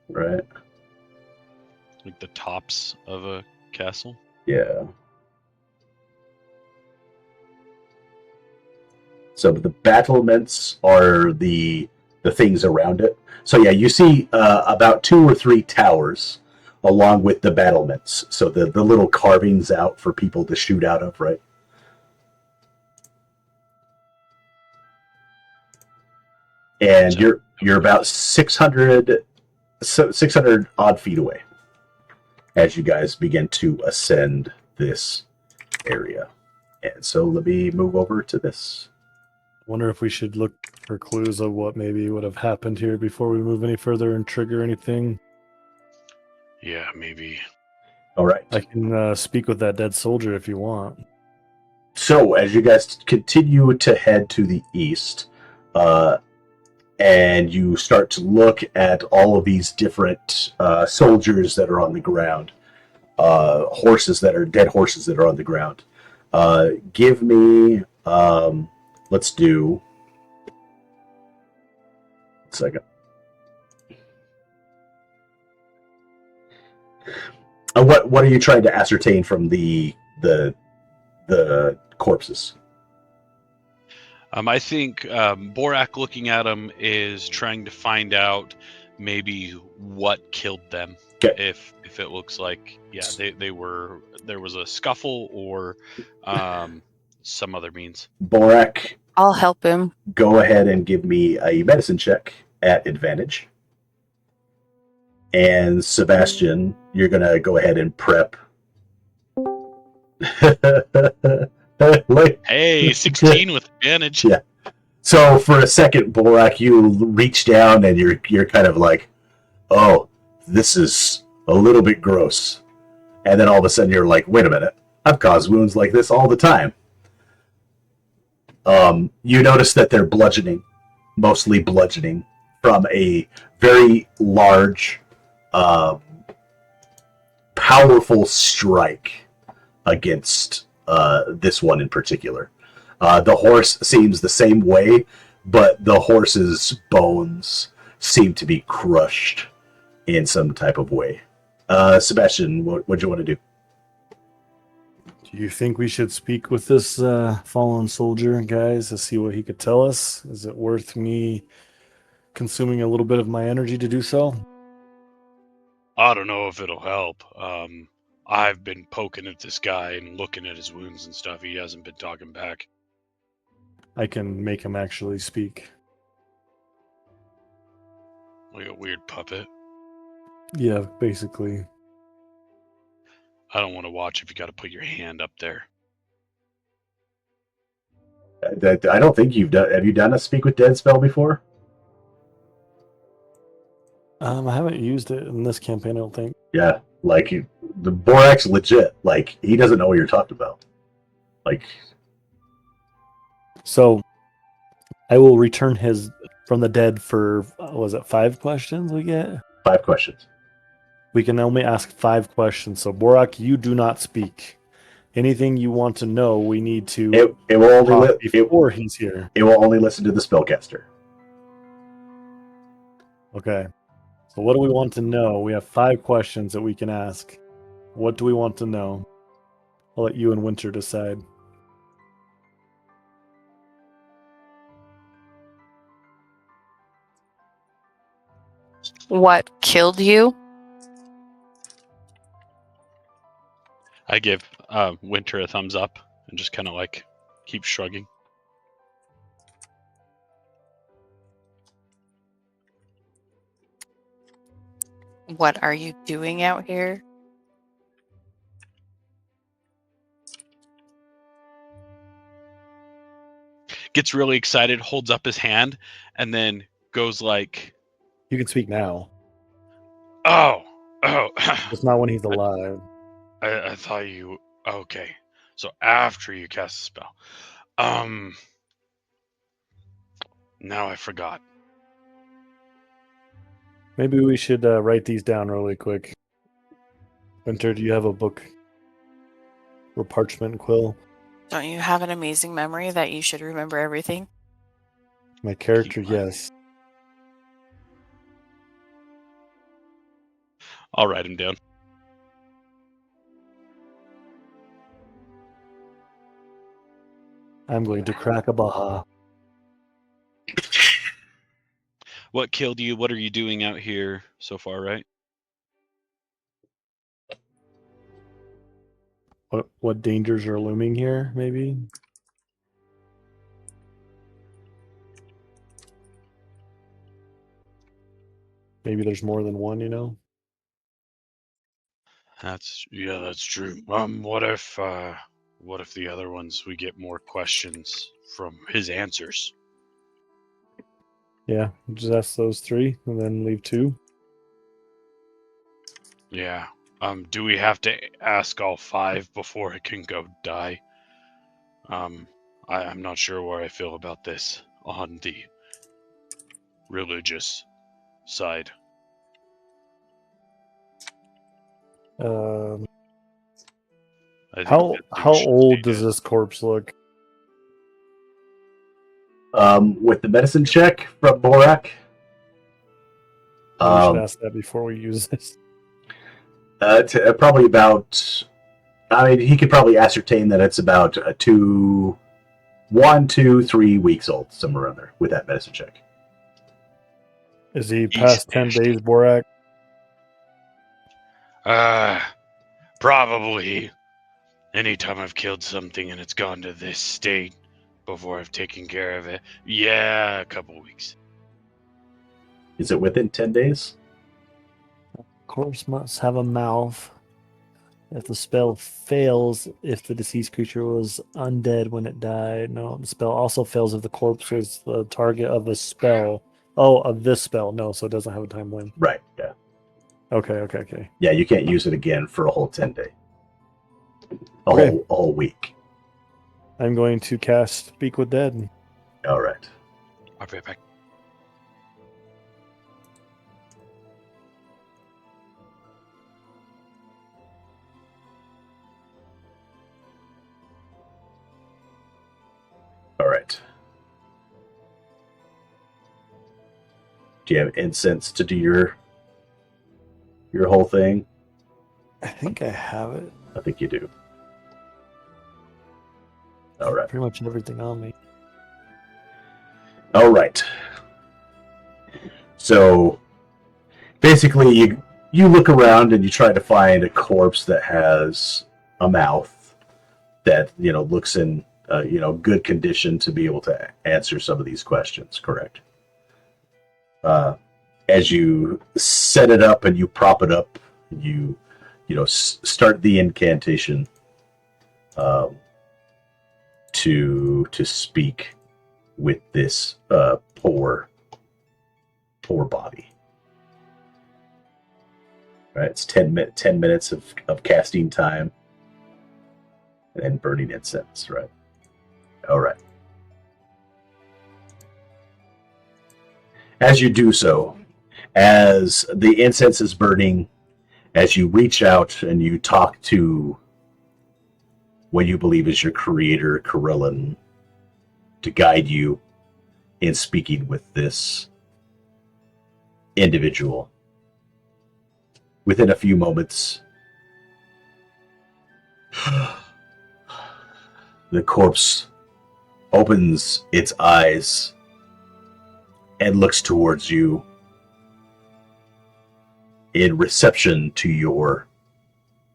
right. Like the tops of a castle. Yeah. So the battlements are the things around it. So yeah, you see about 2 or 3 towers along with the battlements. So the little carvings out for people to shoot out of, right? And you're about 600 odd feet away as you guys begin to ascend this area. And so let me move over to this. Wonder if we should look for clues of what maybe would have happened here before we move any further and trigger anything. Yeah, maybe. All right. I can speak with that dead soldier if you want. So as you guys continue to head to the east, and you start to look at all of these different soldiers that are on the ground, dead horses that are on the ground. Give me, let's do, a second. What are you trying to ascertain from the corpses? I think Borak, looking at them, is trying to find out maybe what killed them. Okay. If it looks like, yeah, there was a scuffle or some other means. Borak, I'll help him. go ahead and give me a medicine check at advantage. And Sebastian, you're going to go ahead and prep. Hey, 16 with advantage. Yeah. So for a second, Borak, you reach down and you're kind of like, oh, this is a little bit gross. And then all of a sudden you're like, wait a minute, I've caused wounds like this all the time. You notice that they're mostly bludgeoning from a very large, powerful strike against this one in particular. The horse seems the same way, but the horse's bones seem to be crushed in some type of way. Sebastian, what do you want to do? Do you think we should speak with this fallen soldier, guys, to see what he could tell us? Is it worth me consuming a little bit of my energy to do so? I don't know if it'll help. I've been poking at this guy and looking at his wounds and stuff. He hasn't been talking back. I can make him actually speak. Like a weird puppet. Yeah, basically. I don't want to watch if you got to put your hand up there. I don't think you've done. Have you done a speak with dead spell before? I haven't used it in this campaign, I don't think. Yeah, like the Borak's legit. Like he doesn't know what you're talking about. Like, so I will return his from the dead for, was it 5 questions we get? 5 questions. We can only ask 5 questions. So Borak, you do not speak. Anything you want to know, we need to It will only talk before he's here. it will only listen to the spellcaster. Okay. So what do we want to know? We have 5 questions that we can ask. What do we want to know? I'll let you and Winter decide. What killed you? I give Winter a thumbs up and just kind of like keep shrugging. What are you doing out here? Gets really excited, holds up his hand, and then goes like, You can speak now. oh. Just not when he's alive. I thought you... Okay. So after you cast the spell. Now I forgot. Maybe we should write these down really quick. Winter, do you have a book or parchment and quill? Don't you have an amazing memory that you should remember everything? My character, Keep mine. yes. I'll write him down. I'm going to crack a baha. what killed you? What are you doing out here so far, right? What dangers are looming here, maybe? Maybe there's more than one, you know? That's true. What if the other ones we get more questions from his answers? Yeah, just ask those 3 and then leave 2. Yeah. Do we have to ask all 5 before it can go die? I'm not sure where I feel about this on the religious side. I think How we should old stay does dead. this corpse look? With the medicine check from Borak, We should ask that before we use this. probably about. I mean, he could probably ascertain that it's about 1, 2, 3 weeks old, somewhere around there, with that medicine check. Is he past 10 East-ish. days, Borak? Probably. Anytime I've killed something and it's gone to this state before I've taken care of it, yeah, a couple weeks. Is it within 10 days? Corpse must have a mouth. If the spell fails, if the deceased creature was undead when it died. No, the spell also fails if the corpse was the target of a spell. Oh, of this spell. No, so it doesn't have a time when. Right, yeah. Okay. Yeah, you can't use it again for a whole 10 day. Okay. A whole week. I'm going to cast Speak with Dead. All right. I'll be right back. All right. Do you have incense to do your whole thing? I think I have it. I think you do. All right. Pretty much everything on me. All right. So basically, you look around and you try to find a corpse that has a mouth that looks in good condition to be able to answer some of these questions. Correct. As you set it up and you prop it up, you start the incantation to speak with this poor body. Right, it's 10 minutes of casting time and burning incense. Right. All right. As you do so, as the incense is burning, as you reach out and you talk to what you believe is your creator, Corellin, to guide you in speaking with this individual. Within a few moments, the corpse opens its eyes and looks towards you in reception to your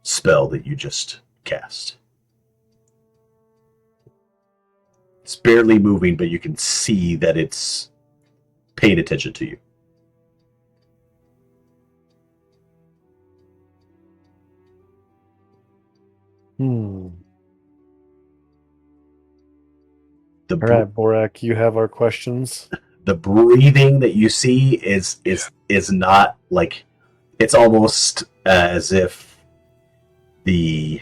spell that you just cast. It's barely moving, but you can see that it's paying attention to you. All right, Borak, you have our questions. The breathing that you see is not like, it's almost as if the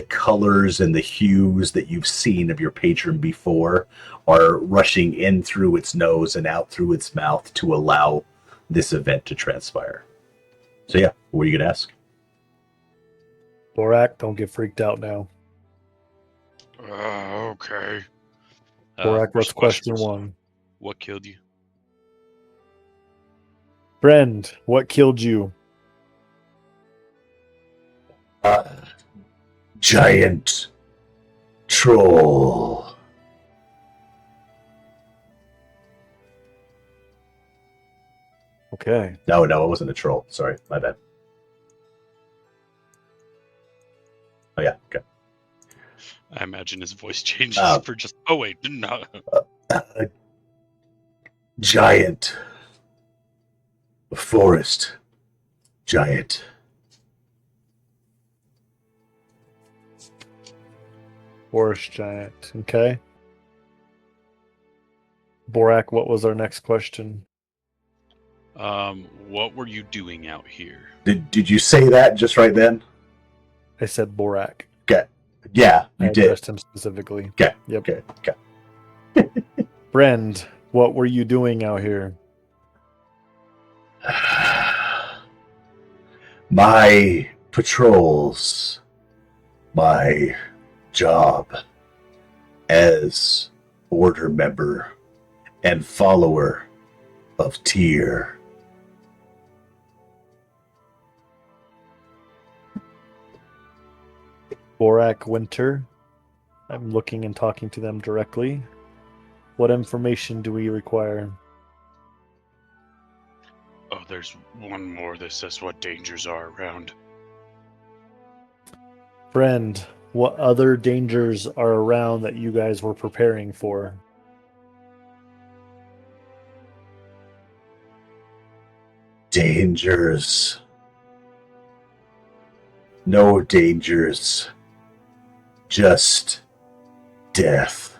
colors and the hues that you've seen of your patron before are rushing in through its nose and out through its mouth to allow this event to transpire. So yeah, what were you gonna ask? Borak, don't get freaked out now. Okay. Borak, what's first question was, 1? What killed you? Friend, what killed you? Giant troll. Okay. No, it wasn't a troll. Sorry, my bad. Oh yeah, okay. I imagine his voice changes for just. Oh wait, no. A giant forest giant. Forest giant. Okay. Borak, what was our next question? What were you doing out here? Did you say that just right then? I said Borak. Okay. Yeah, I you did. addressed him specifically. Okay. Yep. Okay. Brend, what were you doing out here? My patrols, my job as order member and follower of Tyr. Borak Winter. I'm looking and talking to them directly. What information do we require? Oh, there's one more that says what dangers are around. Friend, what other dangers are around that you guys were preparing for? Dangers. No dangers. Just death.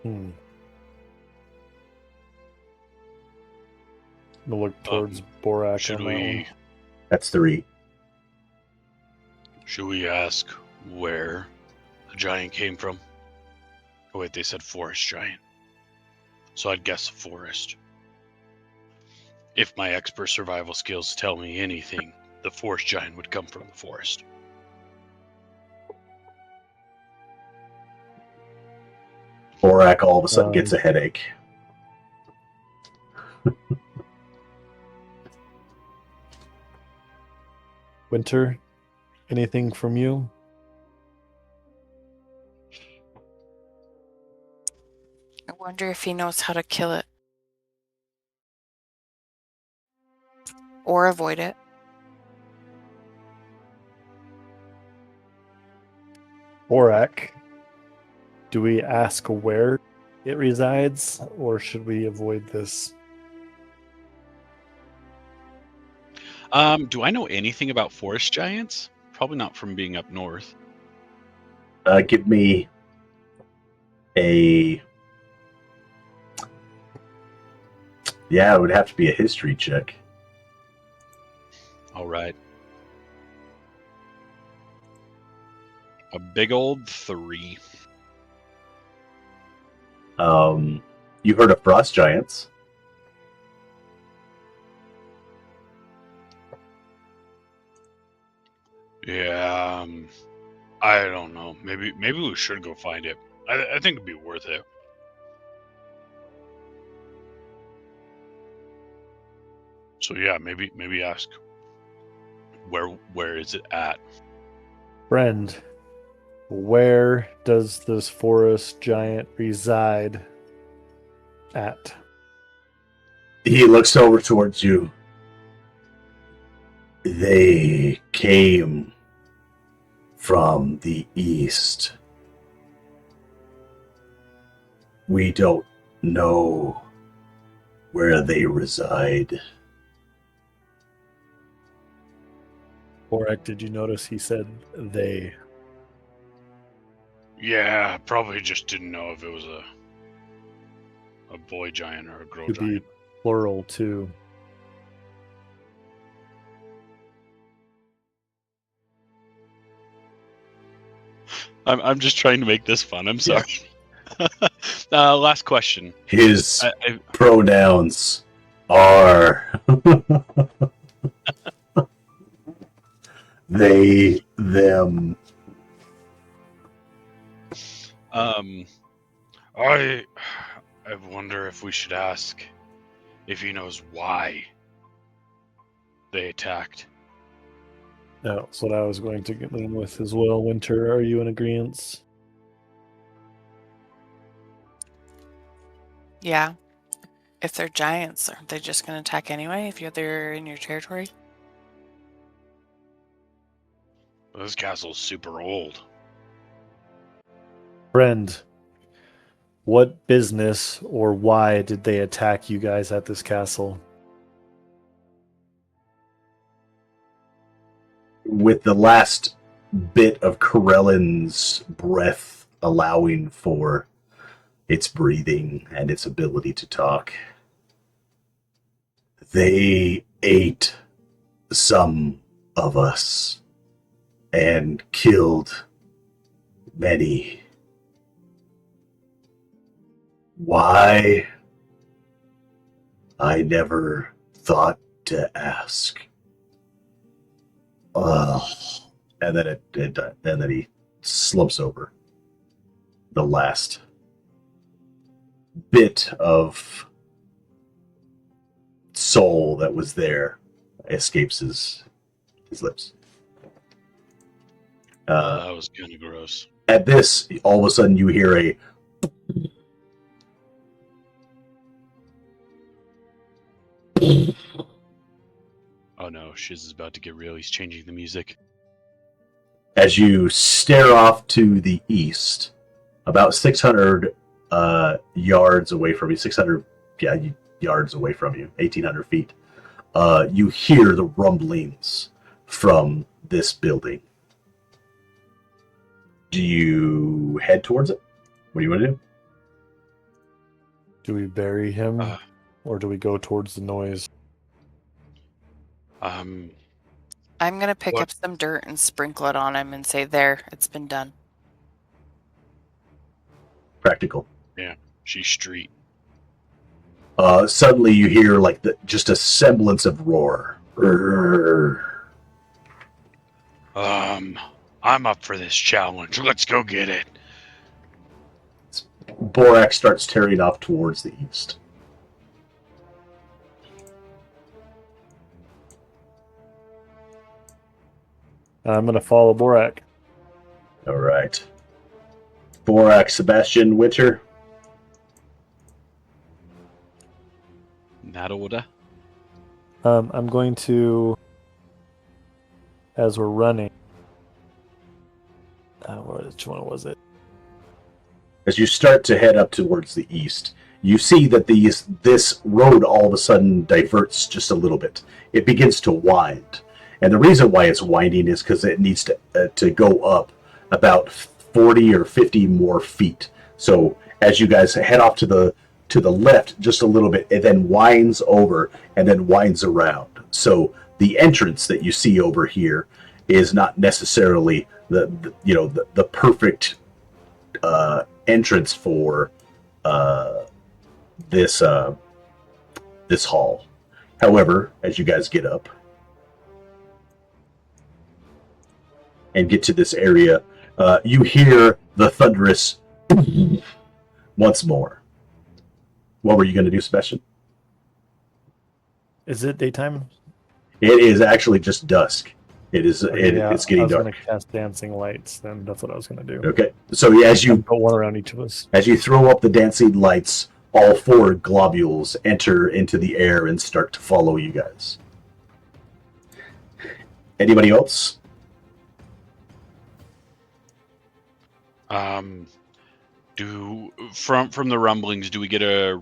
I'm gonna look towards Borak. Should on that one. we? That's 3. Should we ask where the giant came from? Oh wait, they said forest giant. So I'd guess a forest. If my expert survival skills tell me anything, the forest giant would come from the forest. Borak all of a sudden gets a headache. Winter, anything from you? I wonder if he knows how to kill it. Or avoid it. Borak, do we ask where it resides, or should we avoid this? Do I know anything about forest giants? Probably not from being up north. Give me a... Yeah, it would have to be a history check. All right. A big old 3. You heard of frost giants? Yeah, I don't know. Maybe we should go find it. I think it'd be worth it. So yeah, maybe ask where is it at? Friend, where does this forest giant reside at? He looks over towards you. They came from the east. We don't know where they reside. Borak, did you notice he said they? Yeah, probably just didn't know if it was a boy giant or a girl Could giant. be plural too. I'm just trying to make this fun. I'm sorry. Last question. His I, pronouns are they, them. I wonder if we should ask if he knows why they attacked. That's what I was going to lean with as well. Winter, are you in agreement? Yeah. If they're giants, aren't they just going to attack anyway if they're in your territory? This castle's super old. Friend, what business or why did they attack you guys at this castle? With the last bit of Corellin's breath allowing for its breathing and its ability to talk, they ate some of us and killed many. Why? I never thought to ask. And then and then he slumps over. The last bit of soul that was there escapes his lips. That was kind of gross. At this, all of a sudden you hear a Oh no, Shiz is about to get real. He's changing the music. as you stare off to the east, about 600 yards away from you, 600 yards away from you, 1,800 feet, you hear the rumblings from this building. Do you head towards it? What do you want to do? Do we bury him, Uh. or do we go towards the noise? I'm going to pick What? up some dirt and sprinkle it on him and say, there, it's been done. Practical. She's street. Suddenly you hear like just a semblance of roar. I'm up for this challenge. Let's go get it. Borak starts tearing off towards the east. I'm going to follow Borak. All right. Borak, Sabastian, Witcher. Nadawoda? I'm going to, as we're running, which one was it? As you start to head up towards the east, you see that this road all of a sudden diverts just a little bit. It begins to wind. And the reason why it's winding is because it needs to go up about 40 or 50 more feet. So as you guys head off to the left just a little bit, it then winds over and then winds around. So the entrance that you see over here is not necessarily the perfect entrance for this hall. However, as you guys get up and get to this area, you hear the thunderous once more. What were you going to do, Sebastian? Is it daytime? It is actually just dusk. It is. Yeah, It's getting I was dark. going to cast dancing lights. Then that's what I was going to do. Okay. So as you Put one around each of us. as you throw up the dancing lights, all four globules enter into the air and start to follow you guys. Anybody else? From the rumblings, do we get a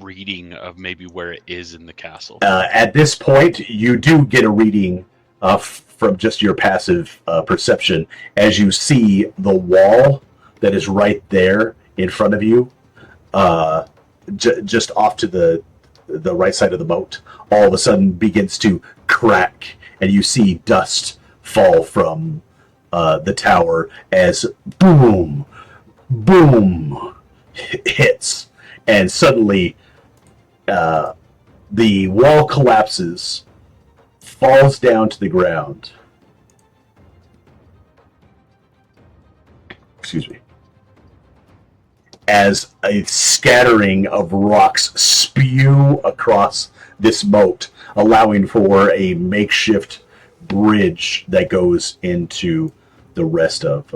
reading of maybe where it is in the castle? At this point, you do get a reading from just your passive perception as you see the wall that is right there in front of you, just off to the right side of the moat, all of a sudden begins to crack, and you see dust fall from the tower as boom, boom hits, and suddenly the wall collapses, falls down to the ground. Excuse me. As a scattering of rocks spew across this moat, allowing for a makeshift bridge that goes into the rest of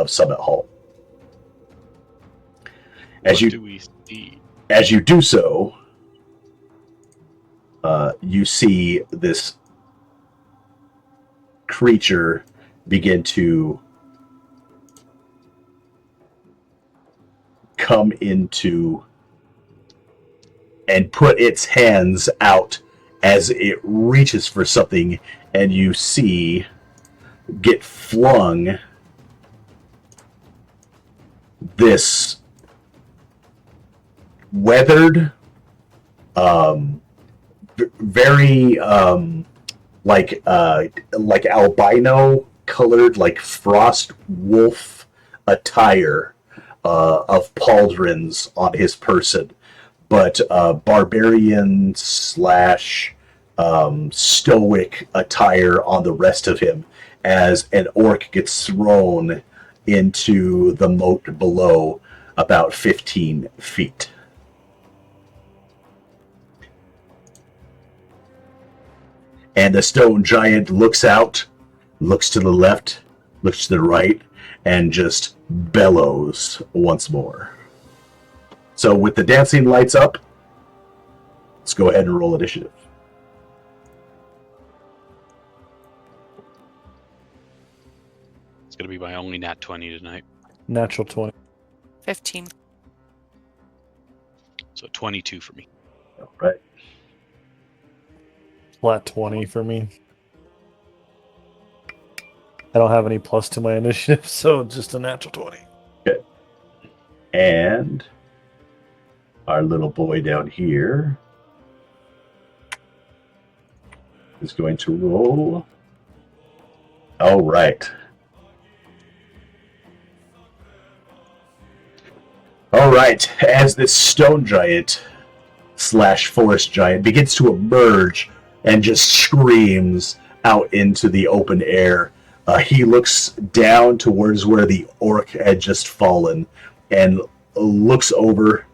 Summit Hall. As What do we see? As you do so, you see this creature begin to come into and put its hands out as it reaches for something, and you see get flung this weathered, very like albino colored, like frost wolf attire of pauldrons on his person, but barbarian slash stoic attire on the rest of him, as an orc gets thrown into the moat below about 15 feet. And the stone giant looks out, looks to the left, looks to the right, and just bellows once more. So with the dancing lights up, let's go ahead and roll initiative. It's gonna be my only nat 20 tonight. Natural 20. 15. So 22 for me. All right. Flat 20 for me. I don't have any plus to my initiative, so just a natural 20. Okay. And our little boy down here is going to roll. All right. All right. As this stone giant slash forest giant begins to emerge and just screams out into the open air, he looks down towards where the orc had just fallen and looks over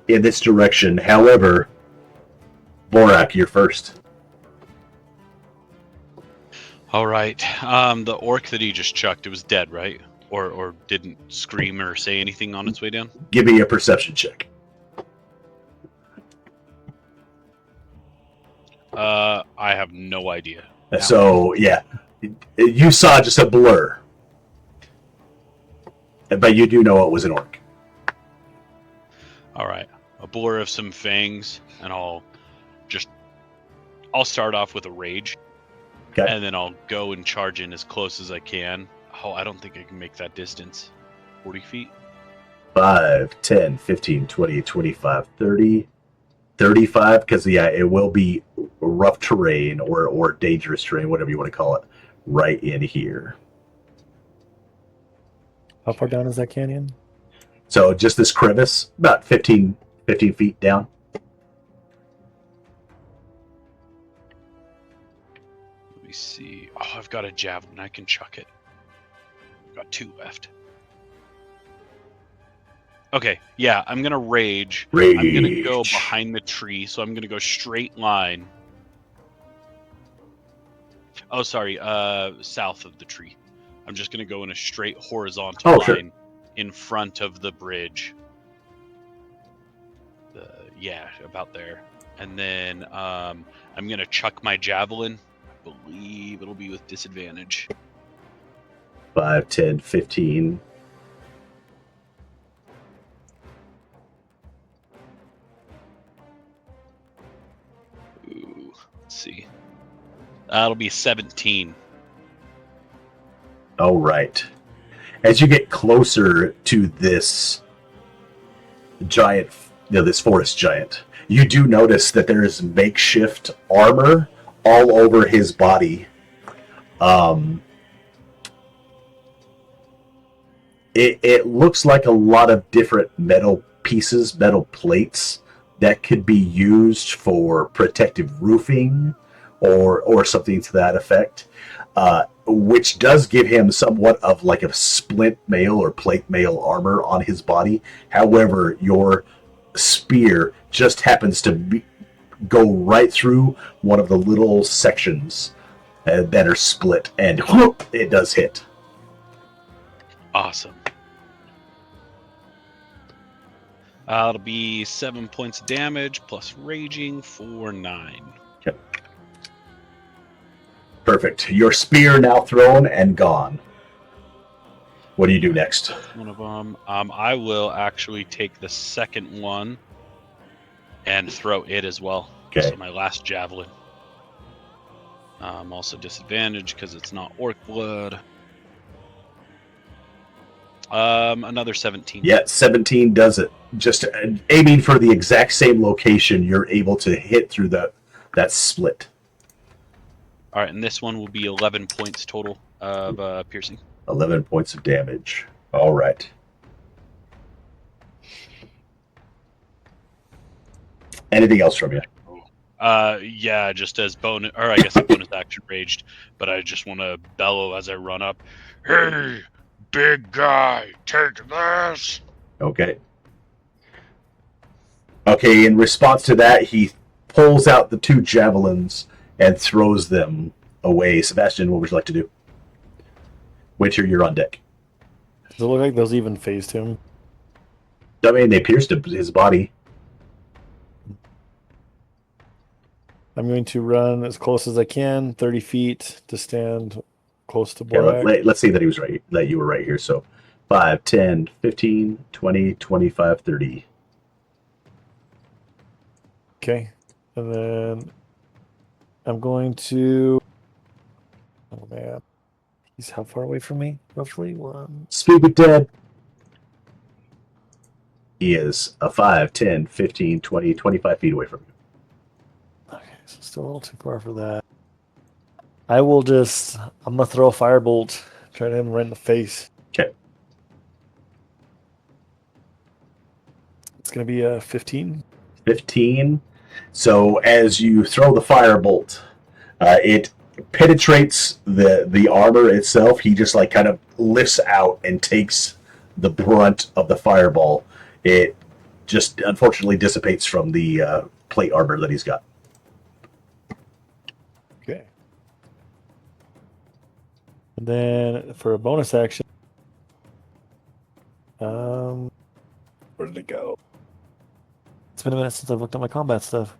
in this direction. However, Borak, you're first. All right. The orc that he just chucked, it was dead, right? Or didn't scream or say anything on its way down? Give me a perception check. I have no idea. So, yeah, you saw just a blur. But you do know it was an orc. All right. A blur of some fangs, and I'll start off with a rage. Okay. And then I'll go and charge in as close as I can. Oh, I don't think I can make that distance. 40 feet? 5, 10, 15, 20, 25, 30, 35, because, yeah, it will be rough terrain or dangerous terrain, whatever you want to call it, right in here. How far down is that canyon? So just this crevice, about 15 feet down. Let me see. Oh, I've got a javelin. I can chuck it. I've got 2 left. Okay, yeah, I'm going to rage. Rage. I'm going to go behind the tree, so I'm going to go straight line. Oh, sorry, south of the tree. I'm just going to go in a straight horizontal line in front of the bridge. Yeah, about there. And then I'm going to chuck my javelin. I believe it'll be with disadvantage. 5, 10, 15. Ooh, let's see. That'll be 17. All right. As you get closer to this giant, this forest giant, you do notice that there is makeshift armor all over his body. It looks like a lot of different metal pieces, metal plates that could be used for protective roofing or something to that effect, which does give him somewhat of like a splint mail or plate mail armor on his body. However, your spear just happens to go right through one of the little sections that are split, and whoop, it does hit. Awesome. It'll be 7 points of damage plus raging for 9. Perfect. Your spear now thrown and gone. What do you do next? One of them. I will actually take the second one and throw it as well. Okay. So my last javelin. Also disadvantage because it's not orc blood. Another 17. Yeah, 17 does it. Just aiming for the exact same location, you're able to hit through that split. All right, and this one will be 11 points total of piercing. 11 points of damage. All right. Anything else from you? Yeah, just as bonus, or I guess a bonus action raged, but I just want to bellow as I run up. Hey, big guy, take this. Okay. Okay, in response to that, he pulls out the 2 javelins and throws them away. Sebastian, what would you like to do? Winter, you're on deck. Does it look like those even phased him? I mean, they pierced his body. I'm going to run as close as I can, 30 feet to stand close to Okay, Borak. let's say that he was right, that you were right here. So 5, 10, 15, 20, 25, 30. Okay. And then I'm going to... Oh, man. He's how far away from me? Roughly 1. Speak with dead. He is a 5, 10, 15, 20, 25 feet away from you. Okay, so still a little too far for that. I'm going to throw a firebolt. Try to hit him right in the face. Okay. It's going to be a 15. 15. So as you throw the firebolt, it penetrates the armor itself. He just like kind of lifts out and takes the brunt of the fireball. It just unfortunately dissipates from the plate armor that he's got. Okay. And then for a bonus action, where did it go? It's been a minute since I've looked at my combat stuff.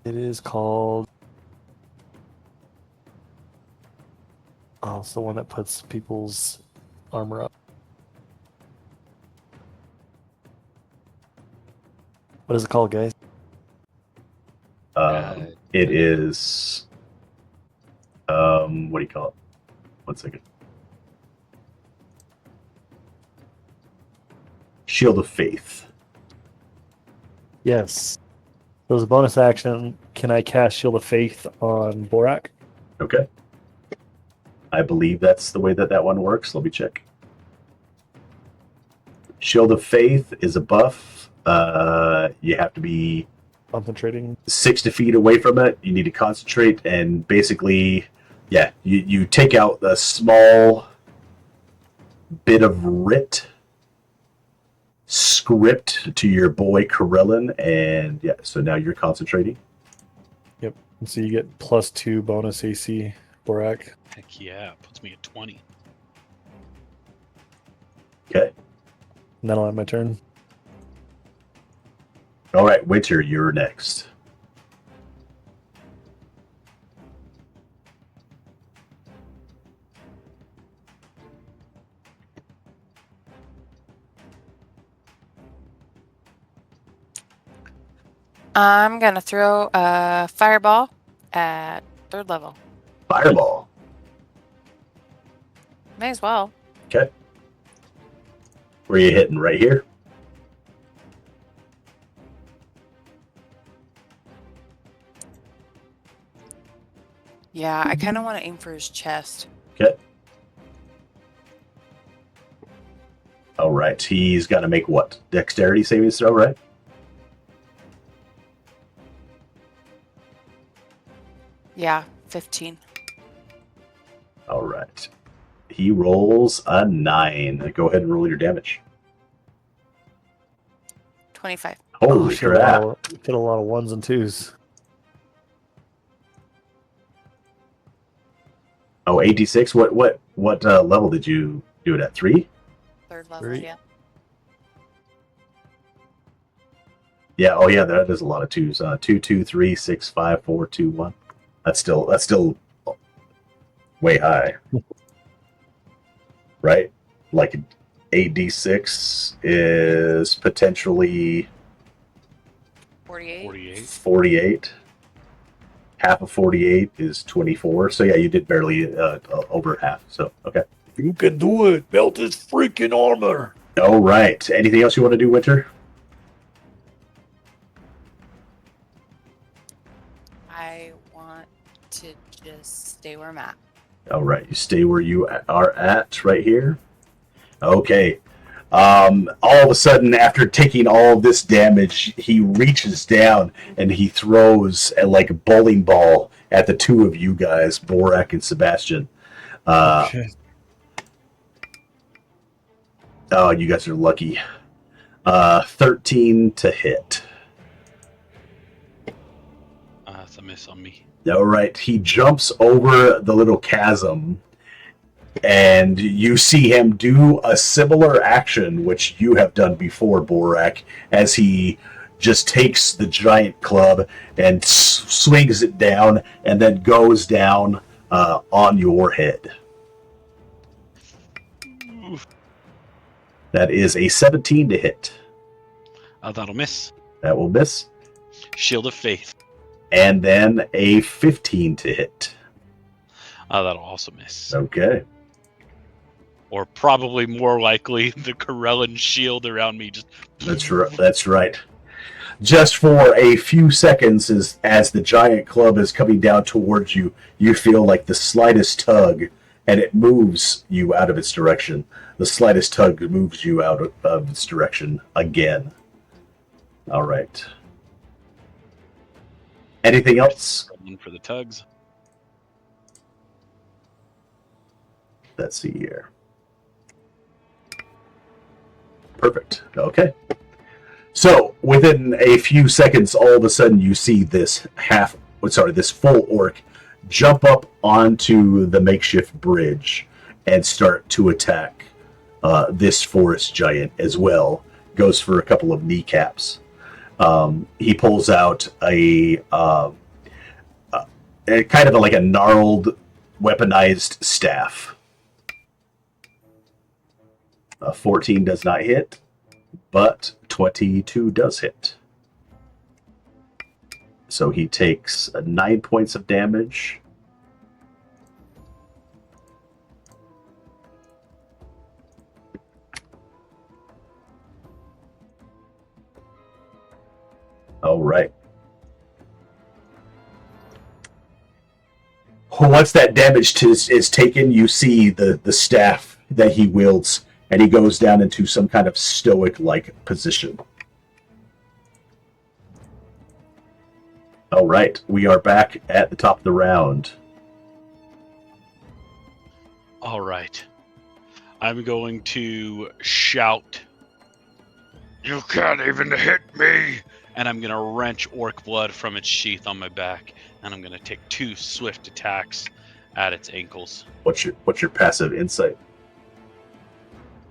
It is called... Oh, it's the one that puts people's armor up. What is it called, guys? It is... what do you call it? 1 second. Shield of Faith. Yes. So as a bonus action, can I cast Shield of Faith on Borak? Okay. I believe that's the way that one works. Let me check. Shield of Faith is a buff. You have to be Concentrating. 60 feet away from it. You need to concentrate, and basically, yeah, you take out a small bit of writ script to your boy Karelin, and yeah, so now you're concentrating. Yep. And so you get +2 bonus AC, Borak. Heck yeah, puts me at 20. Okay. And that'll end my turn. All right, Winter, you're next. I'm gonna throw a fireball at 3rd level. Fireball. May as well. Okay. Where are you hitting? Right here? Yeah, I kind of want to aim for his chest. Okay. All right. He's got to make what? Dexterity saving throw, right? Yeah, 15. All right. He rolls a 9. Go ahead and roll your damage. 25. Holy crap. Hit a lot of 1s and 2s. Oh, 86? What level did you do it at? 3? 3rd level, Three. yeah. Yeah. Oh, yeah. That is a lot of twos. 2, 2, 3, 6, 5, 4, 2, 1. That's still way high, right? Like 8d6 is potentially 48. 48. 48. Half of 48 is 24. So yeah, you did barely over half. So okay. You can do it. Belt his freaking armor. All right. Anything else you want to do, Winter? I want to just stay where I'm at. All right. You stay where you are at right here. Okay. All of a sudden, after taking all of this damage, he reaches down and he throws like a bowling ball at the two of you guys, Borak and Sabastian. Okay. Oh, you guys are lucky. 13 to hit. That's a miss on me. All right. He jumps over the little chasm, and you see him do a similar action, which you have done before, Borak, as he just takes the giant club and swings it down and then goes down on your head. That is a 17 to hit. That'll miss. That will miss. Shield of Faith. And then a 15 to hit. That'll also miss. Okay. Or probably more likely the Corellan shield around me just... That's right. Just for a few seconds, as the giant club is coming down towards you, you feel like the slightest tug, and it moves you out of its direction. The slightest tug moves you out of its direction again. All right. Anything else? One for the tugs. Let's see here. Perfect. Okay. So within a few seconds, all of a sudden you see this full orc jump up onto the makeshift bridge and start to attack this forest giant as well. Goes for a couple of kneecaps. He pulls out a kind of like a gnarled, weaponized staff. 14 does not hit, but 22 does hit. So he takes 9 points of damage. All right. Once that damage is taken, you see the staff that he wields, and he goes down into some kind of stoic-like position. All right, we are back at the top of the round. All right. I'm going to shout, "You can't even hit me!" And I'm going to wrench orc blood from its sheath on my back, and I'm going to take 2 swift attacks at its ankles. What's your passive insight?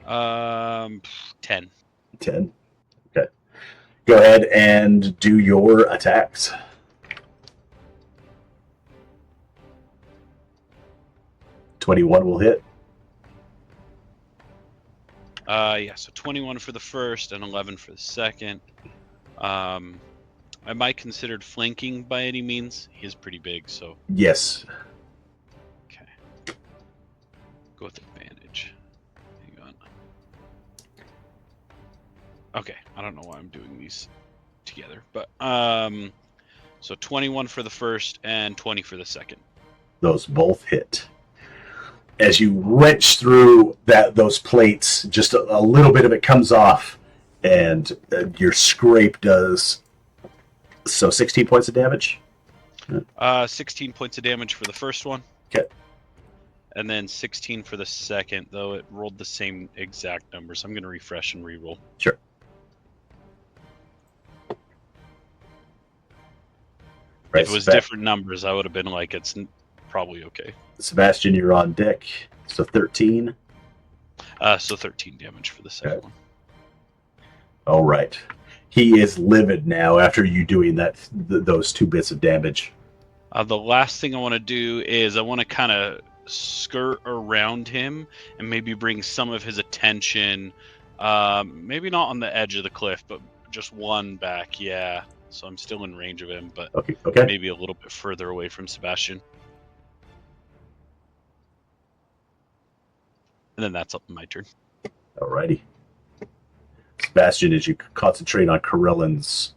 10. 10. Okay. Go ahead and do your attacks. $21 will hit. Yeah, so 21 for the first and 11 for the second. Am I considered flanking by any means? He is pretty big, so... Yes. Okay. Go with advantage. Hang on. Okay, I don't know why I'm doing these together, but so 21 for the first and 20 for the second. Those both hit. As you wrench through those plates, just a little bit of it comes off, and your scrape does 16 points of damage. 16 points of damage for the first one. Okay. And then 16 for the second, though it rolled the same exact numbers. I'm going to refresh and reroll. Sure. Right, If it was different numbers, I would have been like, it's probably okay. Sabastian, you're on deck. So 13. So 13 damage for the second one. All right. he is livid now after you doing those 2 bits of damage. The last thing I want to do is I want to kind of skirt around him and maybe bring some of his attention, maybe not on the edge of the cliff, but just one back. Yeah, so I'm still in range of him, but Okay. maybe a little bit further away from Sebastian. And then that's up my turn. Alrighty. Sebastian, as you concentrate on Corellan's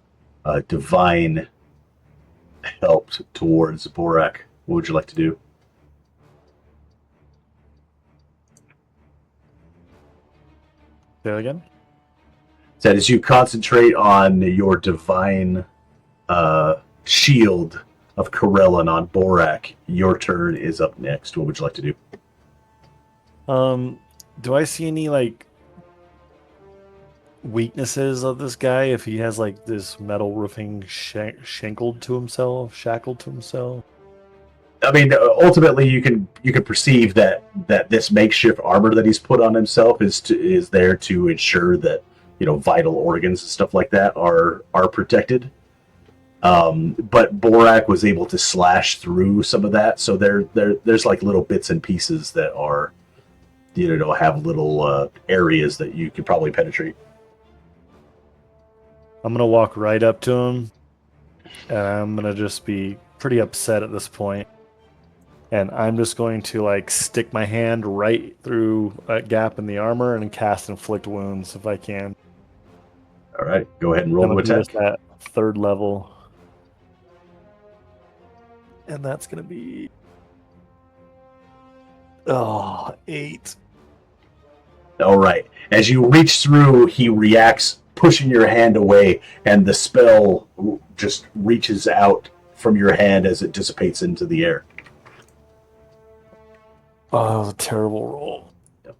divine help towards Borak, what would you like to do? Say that again? That as you concentrate on your divine shield of Corellan on Borak, your turn is up next. What would you like to do? Do I see any like weaknesses of this guy if he has like this metal roofing shackled to himself? I mean, ultimately, you can perceive that this makeshift armor that he's put on himself is there to ensure that vital organs and stuff like that are protected. But Borak was able to slash through some of that, so there's like little bits and pieces that are have little areas that you could probably penetrate. I'm gonna walk right up to him, and I'm gonna just be pretty upset at this point. And I'm just going to like stick my hand right through a gap in the armor and cast Inflict Wounds if I can. All right, go ahead and roll I'm to gonna do attack. this at 3rd level, and that's gonna be 8. All right, as you reach through, he reacts, pushing your hand away, and the spell just reaches out from your hand as it dissipates into the air. Oh, that was a terrible roll. Yep.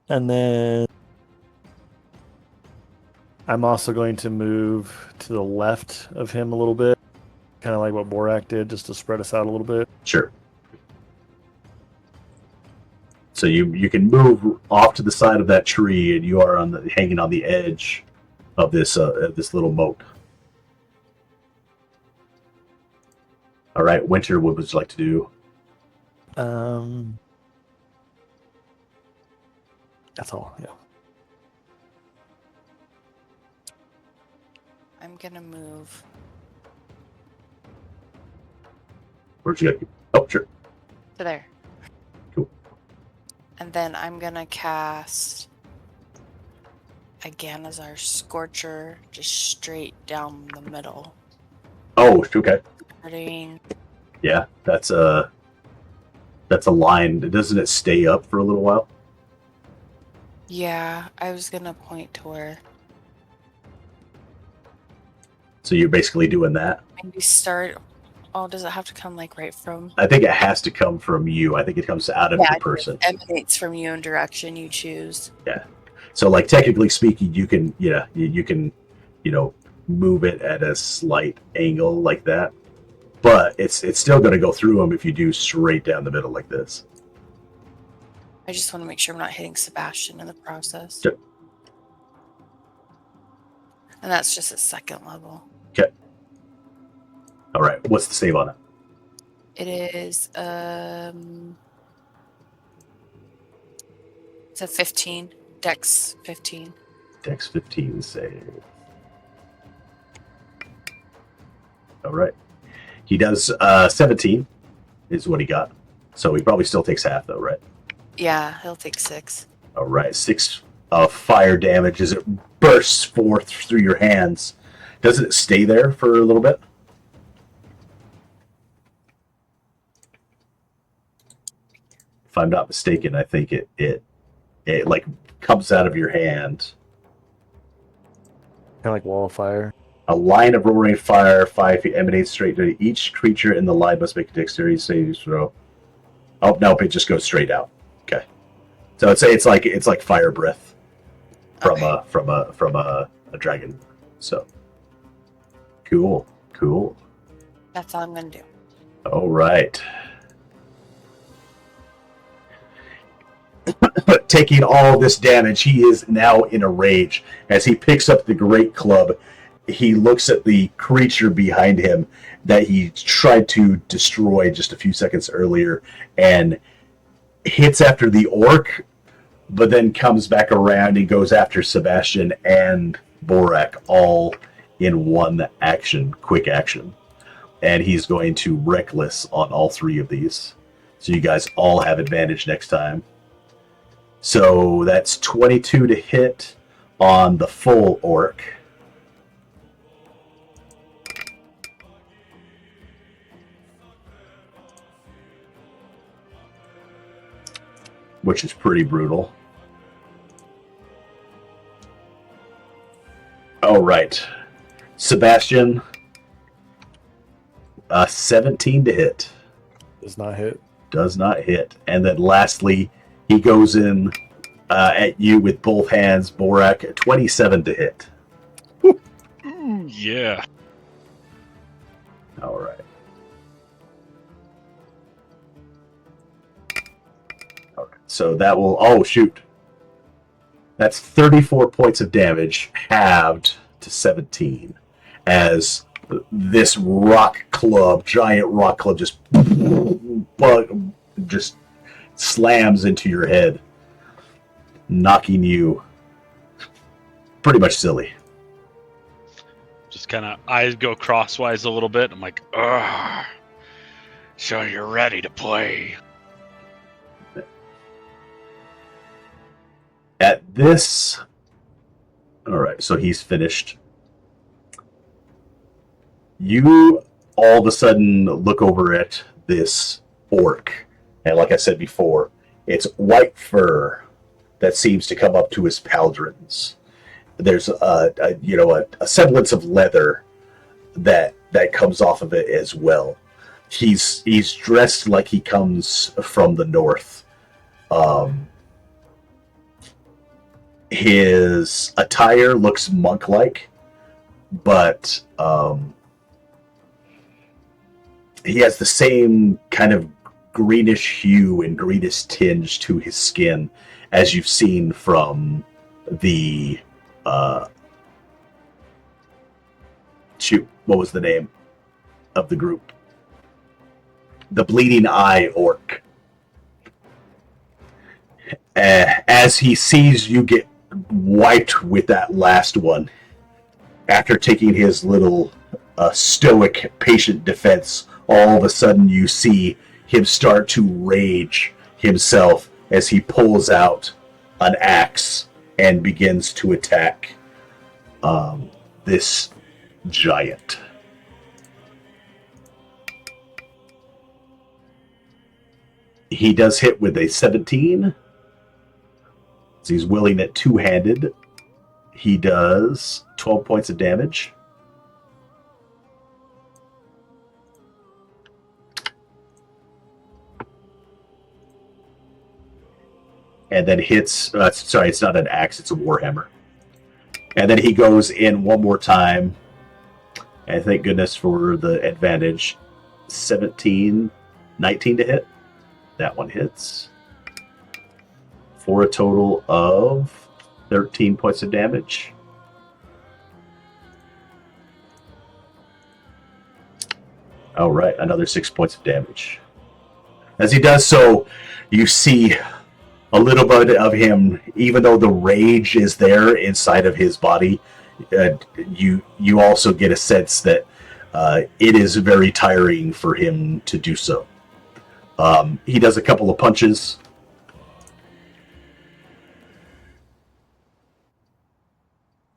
And then I'm also going to move to the left of him a little bit, kind of like what Borak did, just to spread us out a little bit. Sure. So you can move off to the side of that tree, and you are hanging on the edge of this little moat. All right, Winter, what would you like to do? That's all. Yeah. I'm gonna move. Where'd you go? Oh, sure. To there. Cool. And then I'm gonna cast again as our Scorcher, just straight down the middle. Oh, okay. Starting. Yeah, that's a line. Doesn't it stay up for a little while? Yeah, I was gonna point to where. So you're basically doing that. Maybe start. Oh, does it have to come like right from? I think it has to come from you. I think it comes out of the person. It emanates from you in direction you choose. Yeah. So, like, technically speaking, you can, move it at a slight angle like that, but it's still going to go through them if you do straight down the middle like this. I just want to make sure I'm not hitting Sebastian in the process. Sure. And that's just at 2nd level. Okay. All right. What's the save on it? It is it's a 15. Dex 15. Dex 15 save. All right. He does 17 is what he got. So he probably still takes half though, right? Yeah, he'll take 6. All right. 6 fire damage as it bursts forth through your hands. Doesn't it stay there for a little bit? If I'm not mistaken, I think it like comes out of your hand. Kind of like wall of fire. A line of roaring fire 5 feet emanates straight to each creature in the line must make a dexterity saving throw. Oh nope, it just goes straight out. Okay, so it's like fire breath from a dragon. So cool. That's all I'm gonna do. All right. taking all this damage, he is now in a rage. As he picks up the great club, he looks at the creature behind him that he tried to destroy just a few seconds earlier and hits after the orc, but then comes back around and goes after Sabastian and Borak all in one action, quick action. And he's going to reckless on all three of these. So you guys all have advantage next time. So that's 22 to hit on the full orc. Which is pretty brutal. All right. Sabastian, 17 to hit. Does not hit. Does not hit. And then lastly, he goes in at you with both hands, Borak, 27 to hit. Ooh, yeah. All right. Okay. So that will... Oh, shoot. That's 34 points of damage, halved to 17, as this giant rock club just slams into your head, knocking you pretty much silly. Just kind of eyes go crosswise a little bit. I'm like, ugh. So you're ready to play. At this... Alright, so he's finished. You all of a sudden look over at this orc. And like I said before, it's white fur that seems to come up to his pauldrons. There's a semblance of leather that comes off of it as well. He's dressed like he comes from the north. His attire looks monk-like, but he has the same kind of greenish hue and greenish tinge to his skin as you've seen from the what was the name of the group? The Bleeding Eye Orc. As he sees you get wiped with that last one, after taking his little stoic, patient defense, all of a sudden you see him start to rage himself as he pulls out an axe and begins to attack this giant. He does hit with a 17. So he's willing at two-handed. He does 12 points of damage. And then hits... sorry, it's not an axe, it's a warhammer. And then he goes in one more time. And thank goodness for the advantage. 19 to hit. That one hits. For a total of 13 points of damage. All right, another 6 points of damage. As he does so, you see a little bit of him, even though the rage is there inside of his body, you also get a sense that it is very tiring for him to do so. He does a couple of punches.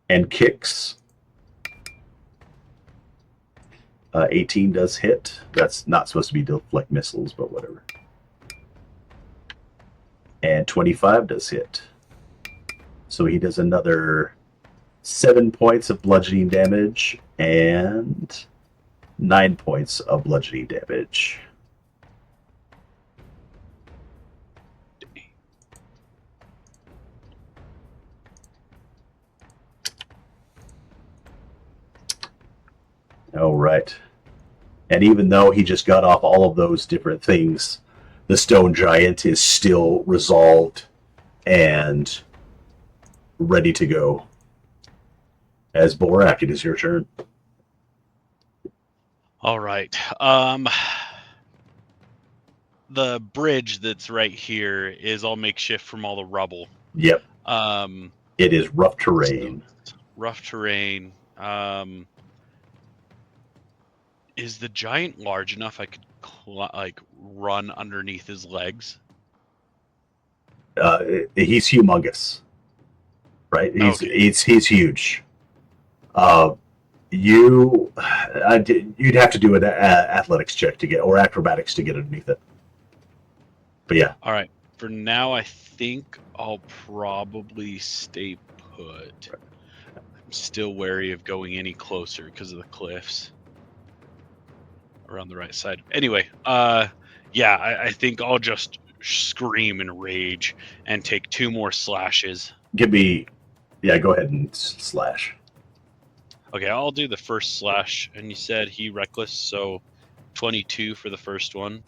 And kicks. 18 does hit. That's not supposed to be deflect missiles, but whatever. And 25 does hit. So he does another 7 points of bludgeoning damage and 9 points of bludgeoning damage. All right. And even though he just got off all of those different things, the stone giant is still resolved and ready to go. As Borak, it is your turn. All right. The bridge that's right here is all makeshift from all the rubble. Yep. It is rough So terrain. it's rough terrain. Is the giant large enough I could run underneath his legs? He's humongous, right? Okay. He's huge. You'd have to do an athletics check to get, or acrobatics to get underneath it. But yeah, All right. For now, I think I'll probably stay put. I'm still wary of going any closer because of the cliffs around the right side. Anyway, yeah, I think I'll just scream in rage and take 2 more slashes. go ahead and slash. Okay, I'll do the first slash. And you said he reckless, so 22 for the first one.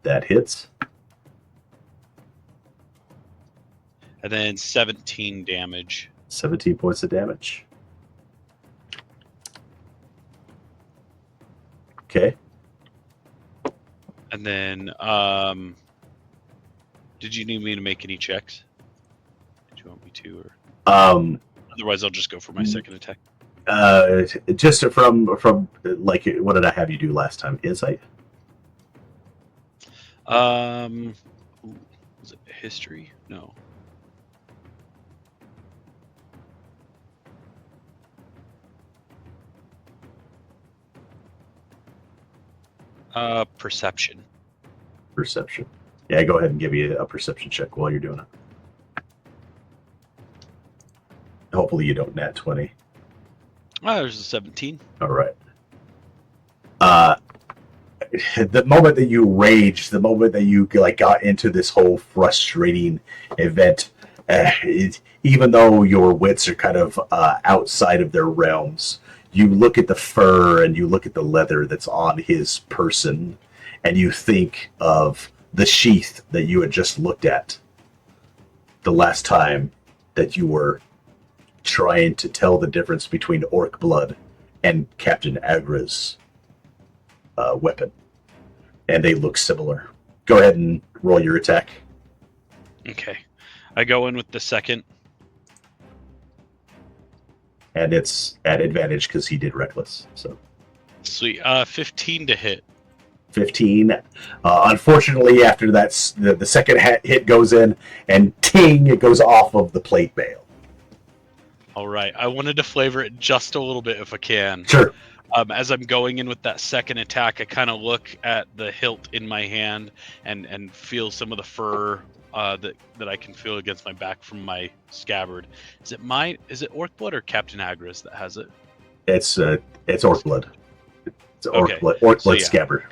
That hits. And then 17 damage. 17 points of damage. Okay. And then, did you need me to make any checks? Did you want me to, or otherwise I'll just go for my second attack. Just from like, what did I have you do last time? Insight? Was it history? No. Perception. Perception. Yeah, go ahead and give you a perception check while you're doing it. Hopefully you don't nat 20. There's a 17. All right. The moment that you raged, the moment that you got into this whole frustrating event, even though your wits are kind of outside of their realms, you look at the fur and you look at the leather that's on his person, and you think of the sheath that you had just looked at the last time that you were trying to tell the difference between orc blood and Captain Agra's weapon. And they look similar. Go ahead and roll your attack. Okay. I go in with the second. And it's at advantage because he did reckless. So Sweet. 15 to hit. 15. Unfortunately, after that, the second hit goes in, and ting, it goes off of the plate mail. All right. I wanted to flavor it just a little bit if I can. Sure. As I'm going in with that second attack, I kind of look at the hilt in my hand and feel some of the fur that I can feel against my back from my scabbard. Is it orc blood or Captain Agra's that has it? It's orc blood. It's orc Okay. blood. Orc blood yeah. scabbard.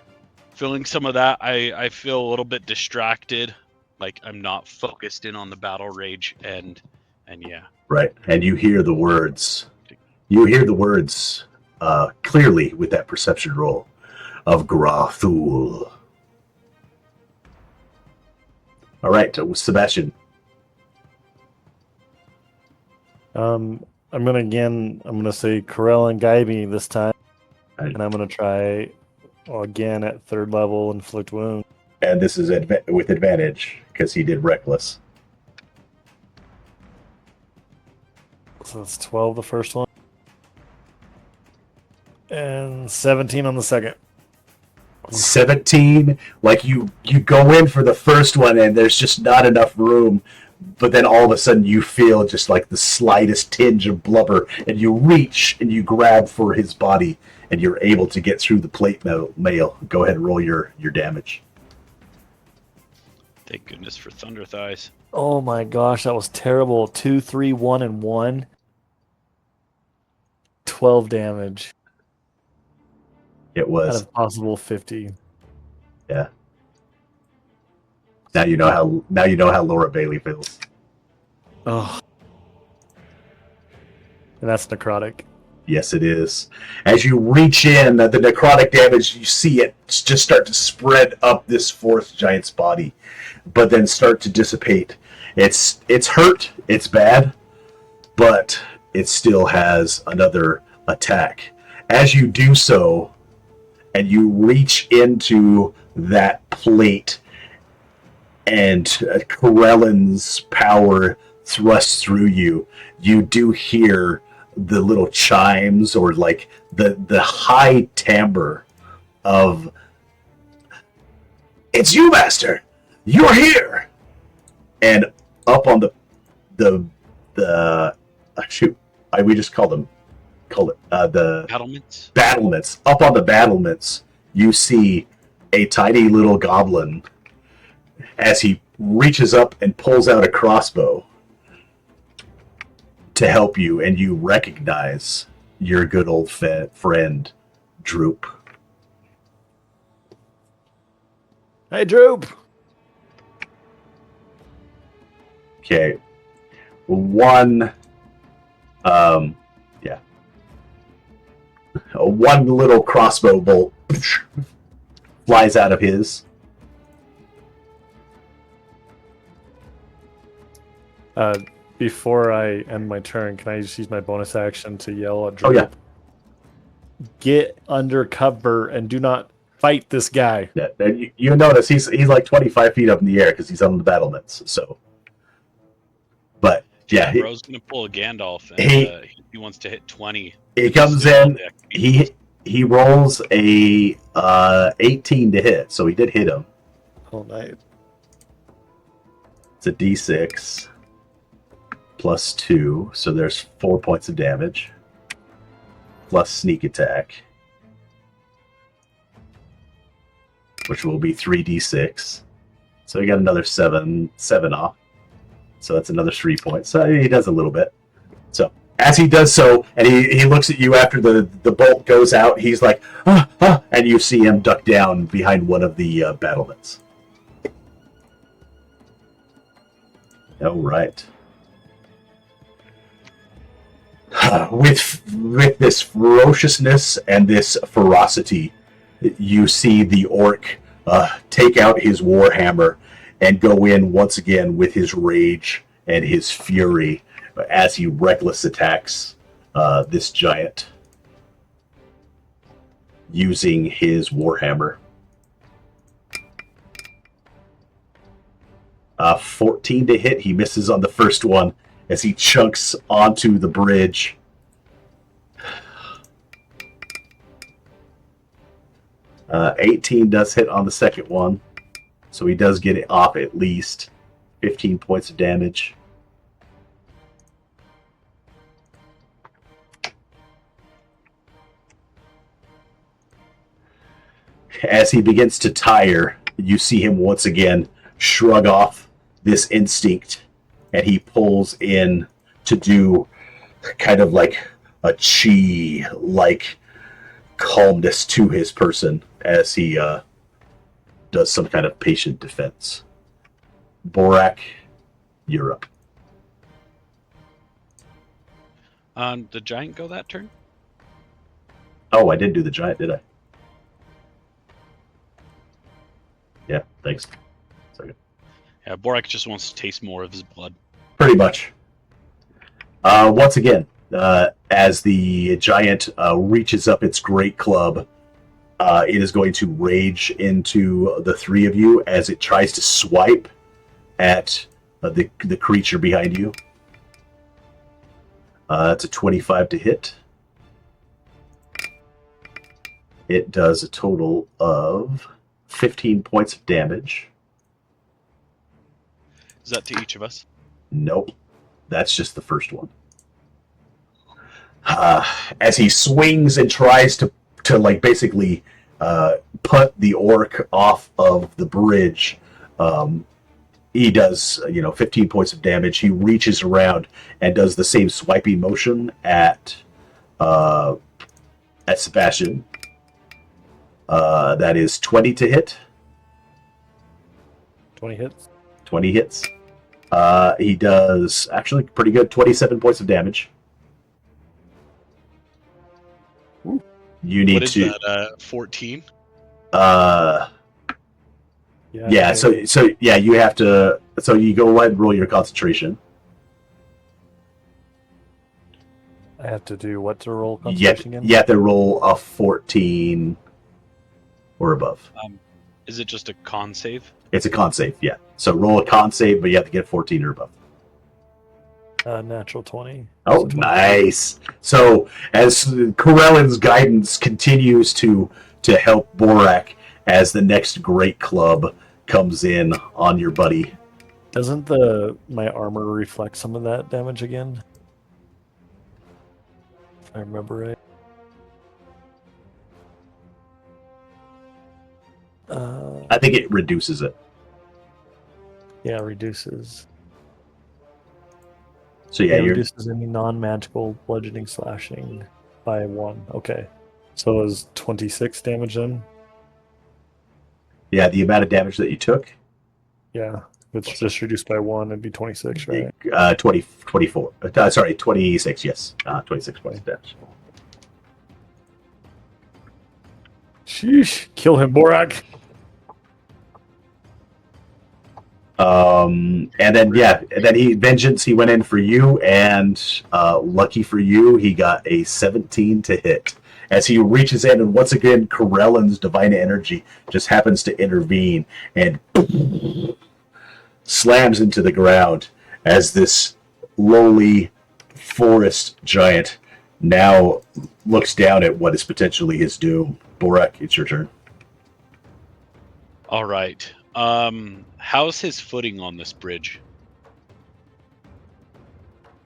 Feeling some of that, I feel a little bit distracted, like I'm not focused in on the battle rage, and yeah. Right, and you hear the words. You hear the words clearly with that perception roll of Grathul. All right, Sebastian. I'm gonna say Corell and Gaiby this time, Right. and I'm gonna try again at 3rd level inflict wound. And this is with advantage because he did reckless. So that's 12 the first one, and 17 on the second. 17. Like you go in for the first one and there's just not enough room, but then all of a sudden you feel just like the slightest tinge of blubber, and you reach and you grab for his body, and you're able to get through the plate mail. Go ahead and roll your damage. Thank goodness for Thunder Thighs. Oh my gosh, that was terrible. 2, 3, 1, and 1. 12 damage It out was. of possible 50. Yeah. Now you know how Laura Bailey feels. Oh. And that's necrotic. Yes, it is. As you reach in, the necrotic damage, you see it just start to spread up this fourth giant's body, but then start to dissipate. It's hurt. It's bad, but it still has another attack. As you do so, and you reach into that plate, and Corellin's power thrusts through you, you do hear the little chimes, or like the high timbre of, "It's you, Master! You're here!" And up on the we just call it the Battlements. battlements. Up on the battlements, you see a tiny little goblin as he reaches up and pulls out a crossbow to help you, and you recognize your good old friend, Droop. Hey, Droop. Okay. One little crossbow bolt flies out of his. Before I end my turn, can I just use my bonus action to yell at Droop? Oh yeah. Get under cover and do not fight this guy. Yeah, and you notice he's like 25 feet up in the air because he's on the battlements. So, but yeah, Bro's gonna pull a Gandalf, and he wants to hit 20. he comes in. He rolls a 18 to hit, so he did hit him. Oh, nice. It's a D6 plus 2, so there's 4 points of damage plus sneak attack, which will be 3d6. So he got another 7 off. So that's another 3 points. So he does a little bit. So as he does so, and he looks at you after the bolt goes out, he's like, and you see him duck down behind one of the battlements. All right. With this ferociousness and this ferocity, you see the orc take out his warhammer and go in once again with his rage and his fury as he reckless attacks this giant using his warhammer. 14 to hit. He misses on the first one as he chunks onto the bridge. Uh, 18 does hit on the second one, so he does get it off at least 15 points of damage. As he begins to tire, you see him once again shrug off this instinct, and he pulls in to do kind of like a chi-like calmness to his person as he does some kind of patient defense. Borak, you're up. The giant go that turn? Oh, I didn't do the giant, did I? Yeah, thanks. Second. Yeah, Borak just wants to taste more of his blood. Pretty much. Once again, as the giant reaches up its great club, it is going to rage into the three of you as it tries to swipe at the creature behind you. It's a 25 to hit. It does a total of 15 points of damage. Is that to each of us? Nope. That's just the first one. As he swings and tries to like basically put the orc off of the bridge, he does 15 points of damage. He reaches around and does the same swiping motion at Sabastian. That is 20 to hit. 20 hits. 20 hits. He does actually pretty good, 27 points of damage. Ooh. You need What is to that, 14? yeah, so yeah, you have to So you go ahead and roll your concentration. I have to do what to roll You concentration again? have to roll a 14 or above. Is it just a con save? It's a con save, yeah. So roll a con save, but you have to get 14 or above. Natural 20. Oh, So 20. nice. So as Corellin's guidance continues to help Borak as the next great club comes in on your buddy. Doesn't my armor reflect some of that damage again? If I remember right. I think it reduces it. Yeah, reduces. So yeah, you're reduces any non-magical bludgeoning slashing by 1. Okay. So it was 26 damage then? the amount of damage that you took, Yeah. It's just reduced by 1, it'd be 26, right? 24. Sorry, 26. Yes, 26 points of damage. Sheesh. Kill him, Borak. And then he went in for you, and lucky for you, he got a 17 to hit. As he reaches in, and once again, Corellin's divine energy just happens to intervene and slams into the ground as this lowly forest giant now looks down at what is potentially his doom. Borak, it's your turn. All right. How's his footing on this bridge?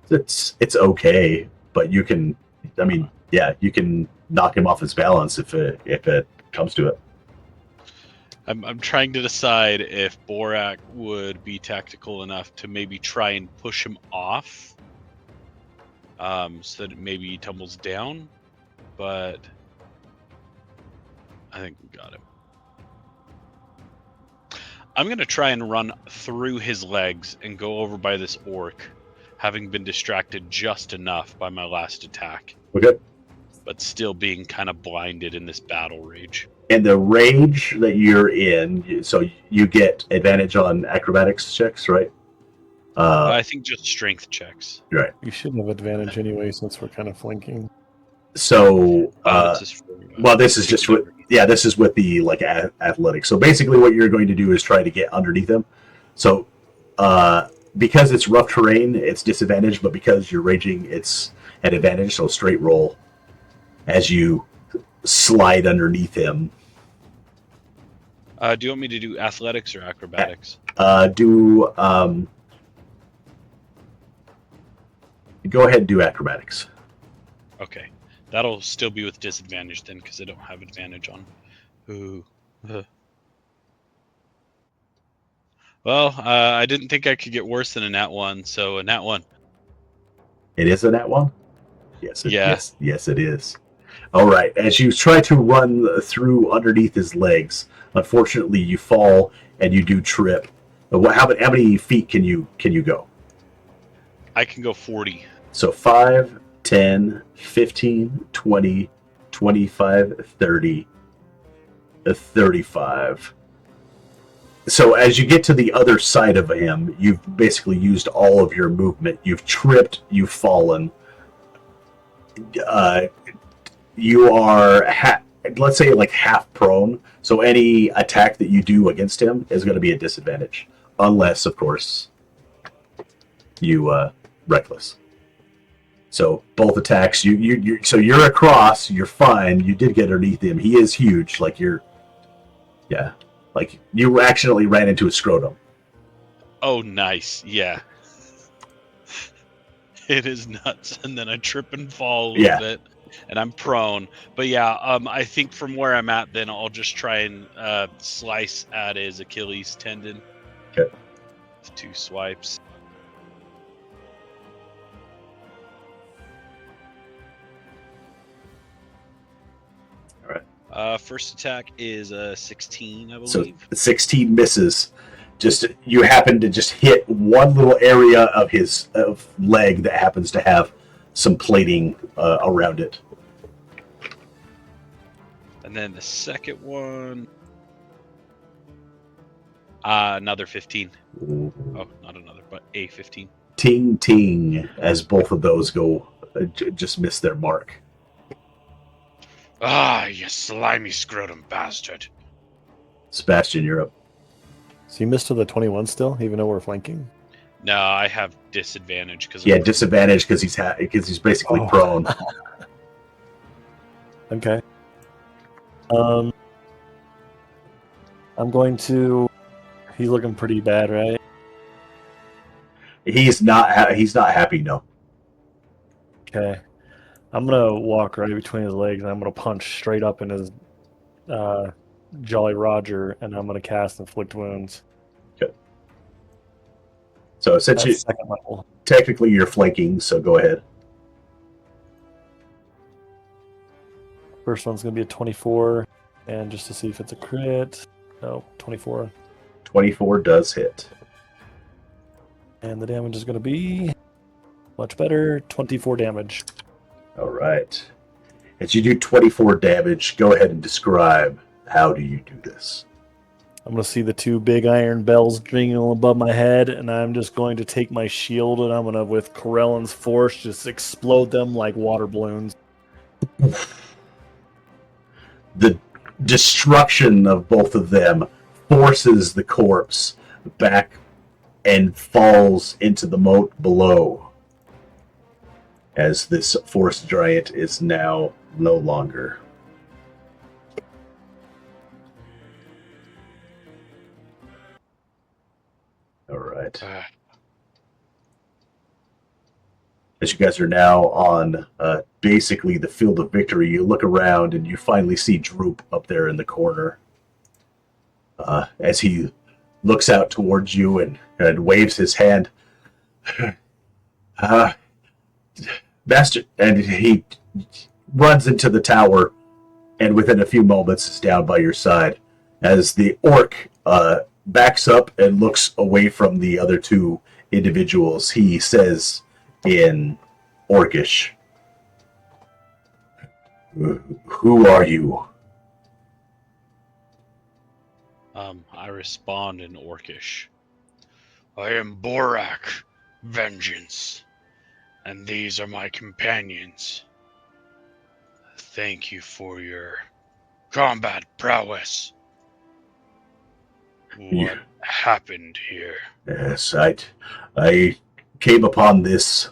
It's okay, but you can, you can knock him off his balance if it comes to it. I'm trying to decide if Borak would be tactical enough to maybe try and push him off, so that maybe he tumbles down, but I think we got him. I'm going to try and run through his legs and go over by this orc, having been distracted just enough by my last attack, Okay. but still being kind of blinded in this battle rage. And the rage that you're in, so you get advantage on acrobatics checks, right? I think just strength checks. Right. You should have advantage anyway since we're kind of flanking. So, this is with the athletics. So basically, what you're going to do is try to get underneath him. So, because it's rough terrain, it's disadvantaged, but because you're raging, it's an advantage. So straight roll as you slide underneath him. Do you want me to do athletics or acrobatics? Go ahead and do acrobatics. Okay. That'll still be with disadvantage then, because I don't have advantage on. Ooh. Well, I didn't think I could get worse than a nat 1, so a nat 1. It is a nat 1? Yes. Yeah. Yes, it is. All right. As you try to run through underneath his legs, unfortunately, you fall and you do trip. How many feet can you go? I can go 40. So 5, 10, 15, 20, 25, 30, 35. So as you get to the other side of him, you've basically used all of your movement. You've tripped, you've fallen. You are, let's say, like half prone. So any attack that you do against him is going to be a disadvantage. Unless, of course, you reckless. So both attacks, so you're across, you're fine. You did get underneath him. He is huge. Like you accidentally ran into a scrotum. Oh, nice. Yeah. It is nuts. And then I trip and fall a little bit, and I'm prone. But yeah, I think from where I'm at, then I'll just try and slice at his Achilles tendon. Okay. With 2 swipes. First attack is a 16, I believe. So 16 misses. Just you happen to just hit one little area of his leg that happens to have some plating around it. And then the second one Another 15. Ooh. Oh, not another, but a 15. Ting ting, as both of those go, just miss their mark. Ah, you slimy scrotum bastard. Sebastian, you're up. So you missed to the 21 still, even though we're flanking? No, I have disadvantage because Yeah, disadvantage because he's basically Oh. prone. Okay. I'm going to... He's looking pretty bad, right? He's not happy. No. Okay. I'm going to walk right between his legs, and I'm going to punch straight up in his Jolly Roger, and I'm going to cast Inflict Wounds. So since That's second level. technically you're flanking, so go ahead. First one's going to be a 24, and just to see if it's a crit. No, 24. 24 does hit. And the damage is going to be much better, 24 damage. All right. As you do 24 damage, go ahead and describe how do you do this. I'm going to see the two big iron bells jingling above my head, and I'm just going to take my shield, and I'm going to, with Corellan's force, just explode them like water balloons. The destruction of both of them forces the corpse back and falls into the moat below, as this forest giant is now no longer. All right. As you guys are now on basically the field of victory, you look around and you finally see Droop up there in the corner. As he looks out towards you and waves his hand. Master, and he runs into the tower, and within a few moments is down by your side. As the orc backs up and looks away from the other two individuals, he says in Orcish, "Who are you?" I respond in Orcish. I am Borak, Vengeance, and these are my companions. Thank you for your combat prowess. What Yeah. happened here? Yes, I came upon this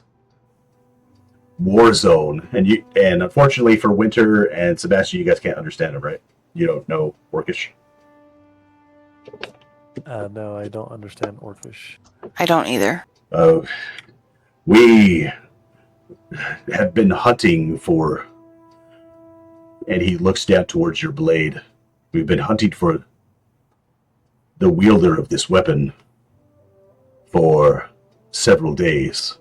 war zone, and unfortunately for Winter and Sebastian, you guys can't understand him, right? You don't know Orcish. No, I don't understand Orcish. I don't either. We have been hunting for, and he looks down towards your blade. We've been hunting for the wielder of this weapon for several days,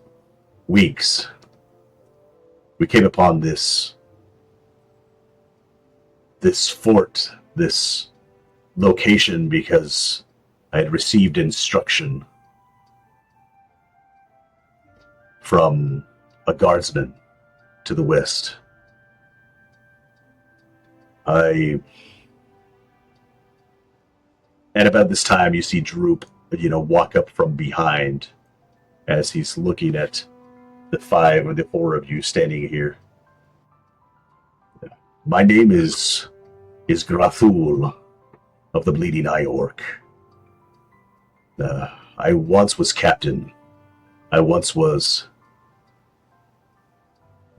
weeks. We came upon this fort, this location, because I had received instruction from a guardsman to the west. And about this time, you see Droop, walk up from behind as he's looking at the four of you standing here. My name is Grathul of the Bleeding Eye Orc. I once was captain. I once was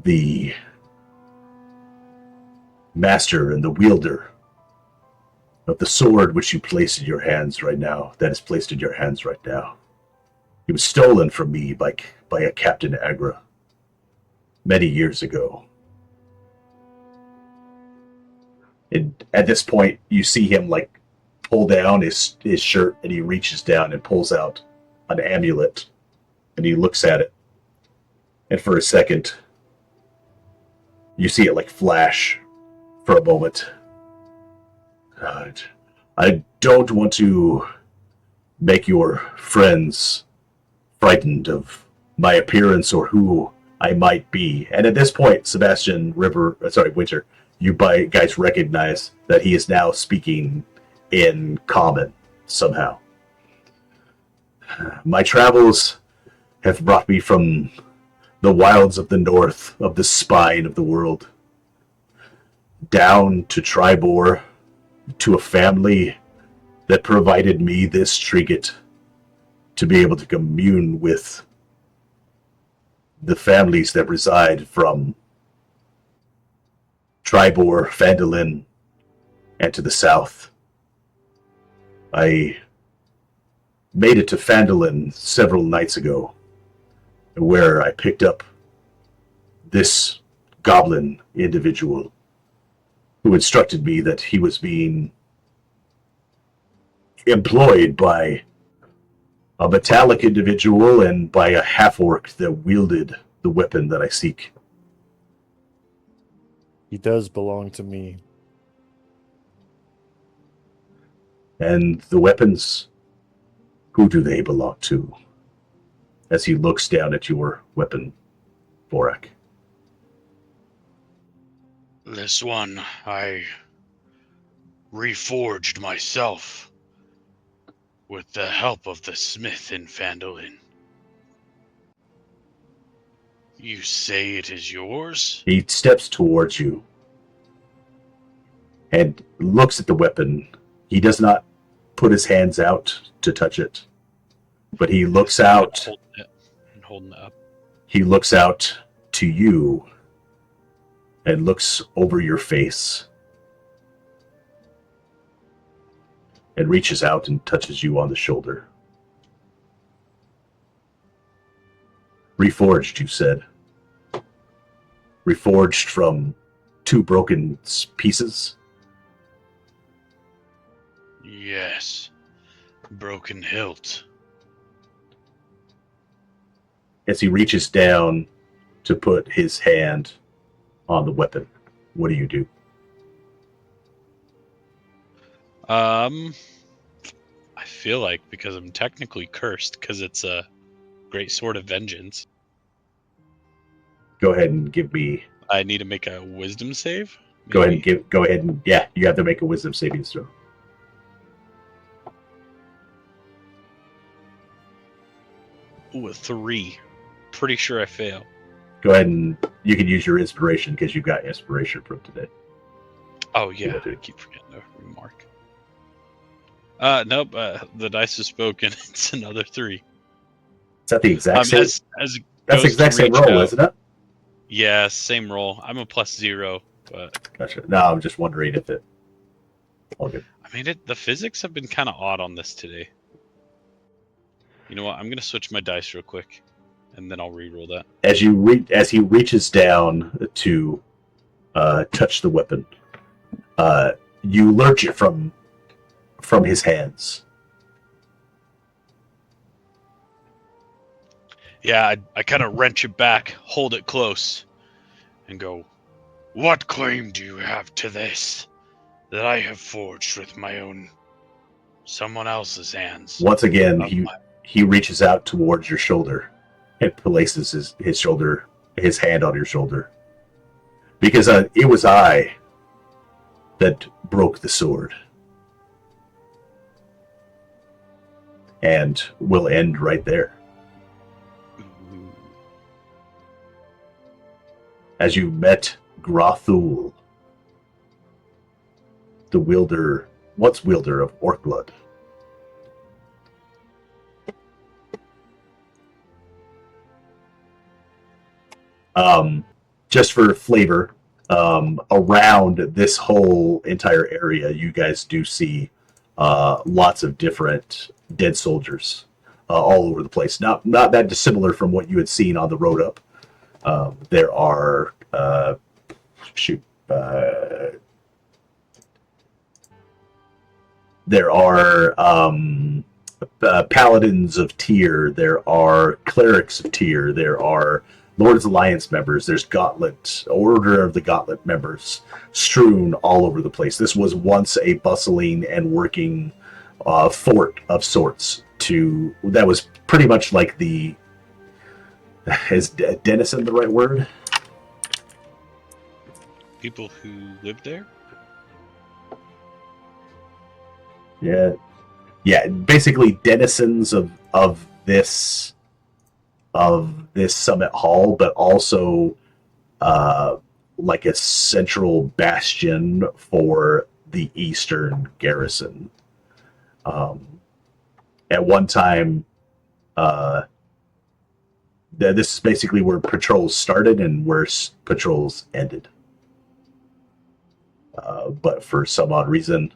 the master and the wielder of the sword which you place in your hands right now, that is placed in your hands right now. It was stolen from me by a Captain Agra many years ago. And at this point, you see him pull down his shirt, and he reaches down and pulls out an amulet, and he looks at it. And for a second, you see it flash for a moment. I don't want to make your friends frightened of my appearance or who I might be. And at this point, Winter, you guys recognize that he is now speaking in common somehow. My travels have brought me from the wilds of the north, of the spine of the world, down to Tribor, to a family that provided me this trinket to be able to commune with the families that reside from Tribor, Phandalin, and to the south. I made it to Phandalin several nights ago, where I picked up this goblin individual who instructed me that he was being employed by a metallic individual and by a half-orc that wielded the weapon that I seek. He does belong to me. And the weapons, who do they belong to? As he looks down at your weapon, Borak. This one I reforged myself with the help of the smith in Phandalin. You say it is yours? He steps towards you and looks at the weapon. He does not put his hands out to touch it, but he looks out. Holding it up. He looks out to you and looks over your face and reaches out and touches you on the shoulder. Reforged, you said. Reforged from 2 broken pieces? Yes. Broken hilt. As he reaches down to put his hand on the weapon, what do you do? I feel like, because I'm technically cursed, because it's a great sword of vengeance, Go ahead and give me. I need to make a wisdom save. Go ahead maybe? and Go ahead and you have to make a wisdom saving throw. Ooh, a 3. Pretty sure I fail. Go ahead and you can use your inspiration because you've got inspiration from today. Oh yeah, Yeah, dude. I keep forgetting to remark. Nope. The dice has spoken. It's another 3. Is that the exact same? As it That's the goes to exact same reach roll, out- isn't it? Yeah, same roll. I'm a +0, but Gotcha. No, I'm just wondering if it. All good. I mean, the physics have been kind of odd on this today. You know what? I'm gonna switch my dice real quick, and then I'll re-roll that. As he reaches down to touch the weapon, you lurch it from his hands. Yeah, I kind of wrench it back, hold it close, and go, What claim do you have to this that I have forged with my own, someone else's hands? Once again, Of he reaches out towards your shoulder and places his hand on your shoulder. Because it was I that broke the sword. And we'll end right there. Ooh. As you met Grothul, the once wielder of orc blood. Just for flavor, around this whole entire area, you guys do see lots of different dead soldiers all over the place. Not that dissimilar from what you had seen on the road up. There are paladins of Tyr. There are clerics of Tyr. There are Lord's Alliance members. There's Order of the Gauntlet members strewn all over the place. This was once a bustling and working fort of sorts. That was pretty much like the. Is denizen the right word? People who live there? Yeah. Basically denizens of of this summit hall, but also like a central bastion for the eastern garrison. At one time, this is basically where patrols started and where patrols ended. But for some odd reason,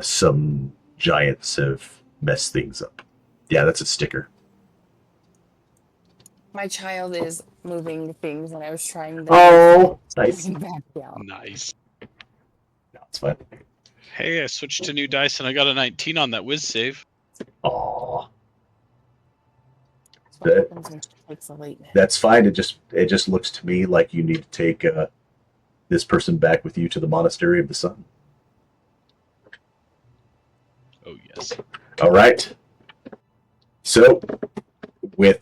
some giants have messed things up. Yeah, that's a sticker. My child is moving things, and I was trying to Oh, nice. bring back down. Nice. No, it's fine. Hey, I switched to new dice and I got a 19 on that whiz save. Aw, That's what happens when she takes a late nap. that's fine. It just looks to me like you need to take this person back with you to the monastery of the sun. Oh yes. All right. So, with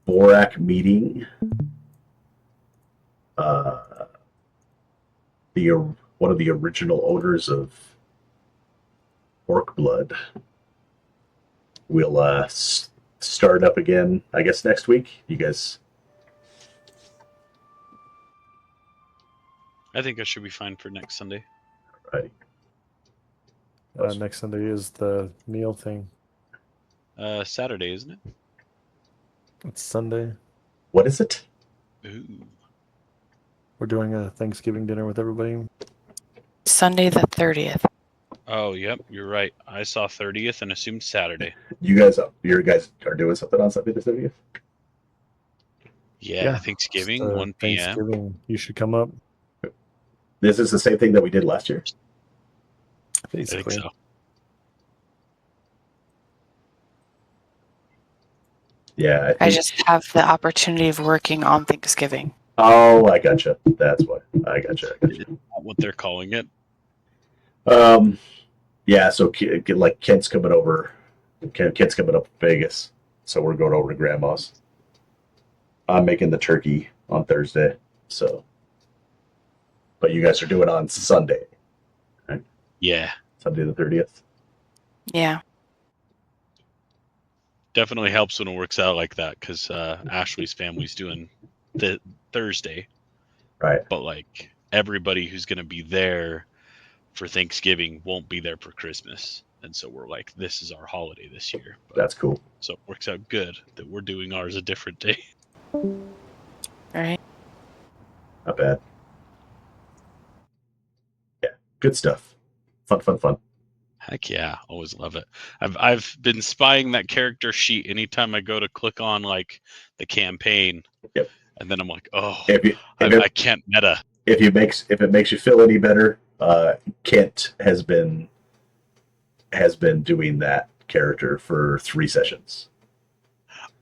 Borak meeting the one of the original owners of orc blood, we'll start up again, I guess, next week. You guys. I think I should be fine for next Sunday. Right. Next Sunday is the meal thing. Saturday, isn't it? It's Sunday. What is it? Ooh. We're doing a Thanksgiving dinner with everybody. Sunday the 30th. Oh, yep, you're right. I saw 30th and assumed Saturday. Your guys are doing something on Sunday the 30th? Yeah, Yeah, Thanksgiving, It's, 1 p.m. Thanksgiving. You should come up. This is the same thing that we did last year. I think Basically. so. Yeah. I just have the opportunity of working on Thanksgiving. Oh, I gotcha. That's why. I gotcha. Not what they're calling it. Yeah. So like Kent's coming over. Kent's coming up to Vegas, so we're going over to Grandma's. I'm making the turkey on Thursday, so. But you guys are doing it on Sunday, right? Yeah, Sunday the 30th. Yeah. definitely helps when it works out like that because Ashley's family's doing the Thursday, Right. but like everybody who's going to be there for Thanksgiving won't be there for Christmas. And so we're like, this is our holiday this year. But, That's cool. so it works out good that we're doing ours a different day. Right. Not bad. Yeah. Good stuff. Fun. Heck yeah, always love it. I've been spying that character sheet anytime I go to click on like the campaign. Yep. And then I'm like, oh, If I can't meta. it makes you feel any better, Kent has been doing that character for 3 sessions.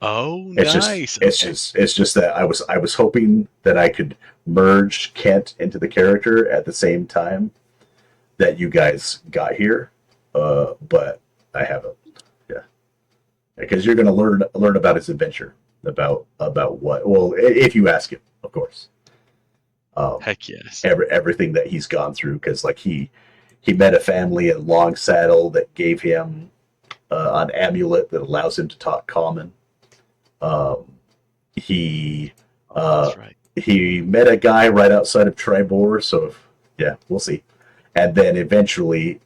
Oh, It's nice. it's just that I was hoping that I could merge Kent into the character at the same time that you guys got here, but I haven't. Yeah, because you're going to learn about his adventure, about what. Well, if you ask him, of course. Heck yes. Everything that he's gone through, because like he met a family in Long Saddle that gave him an amulet that allows him to talk common. He That's right. he met a guy right outside of Tribor, so yeah, we'll see. And then eventually,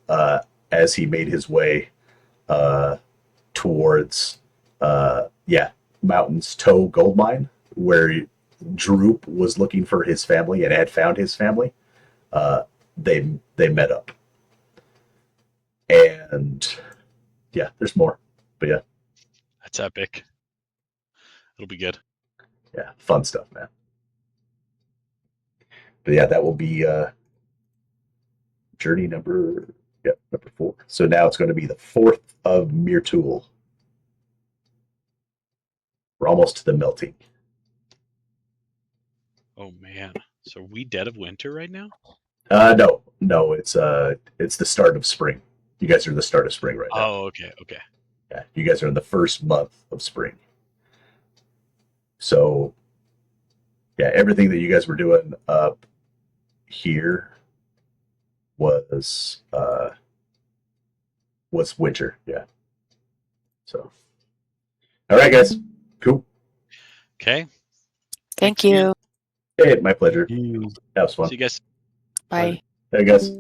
as he made his way towards Mountain's Toe Gold Mine, where Droop was looking for his family and had found his family, they met up. And yeah, there's more, but yeah. That's epic. It'll be good. Yeah, fun stuff, man. But yeah, that will be journey number 4. So now it's going to be the 4th of Mirtul. We're almost to the melting. Oh man. So are we dead of winter right now? No, it's the start of spring. You guys are in the start of spring right now. Oh, okay. Yeah, you guys are in the first month of spring. So, yeah, everything that you guys were doing up here was winter. Yeah, So, all right, guys. Cool. Okay. Thank Thanks again. you. Hey, my pleasure. You That was fun. See you guys. Bye. Hey, guys.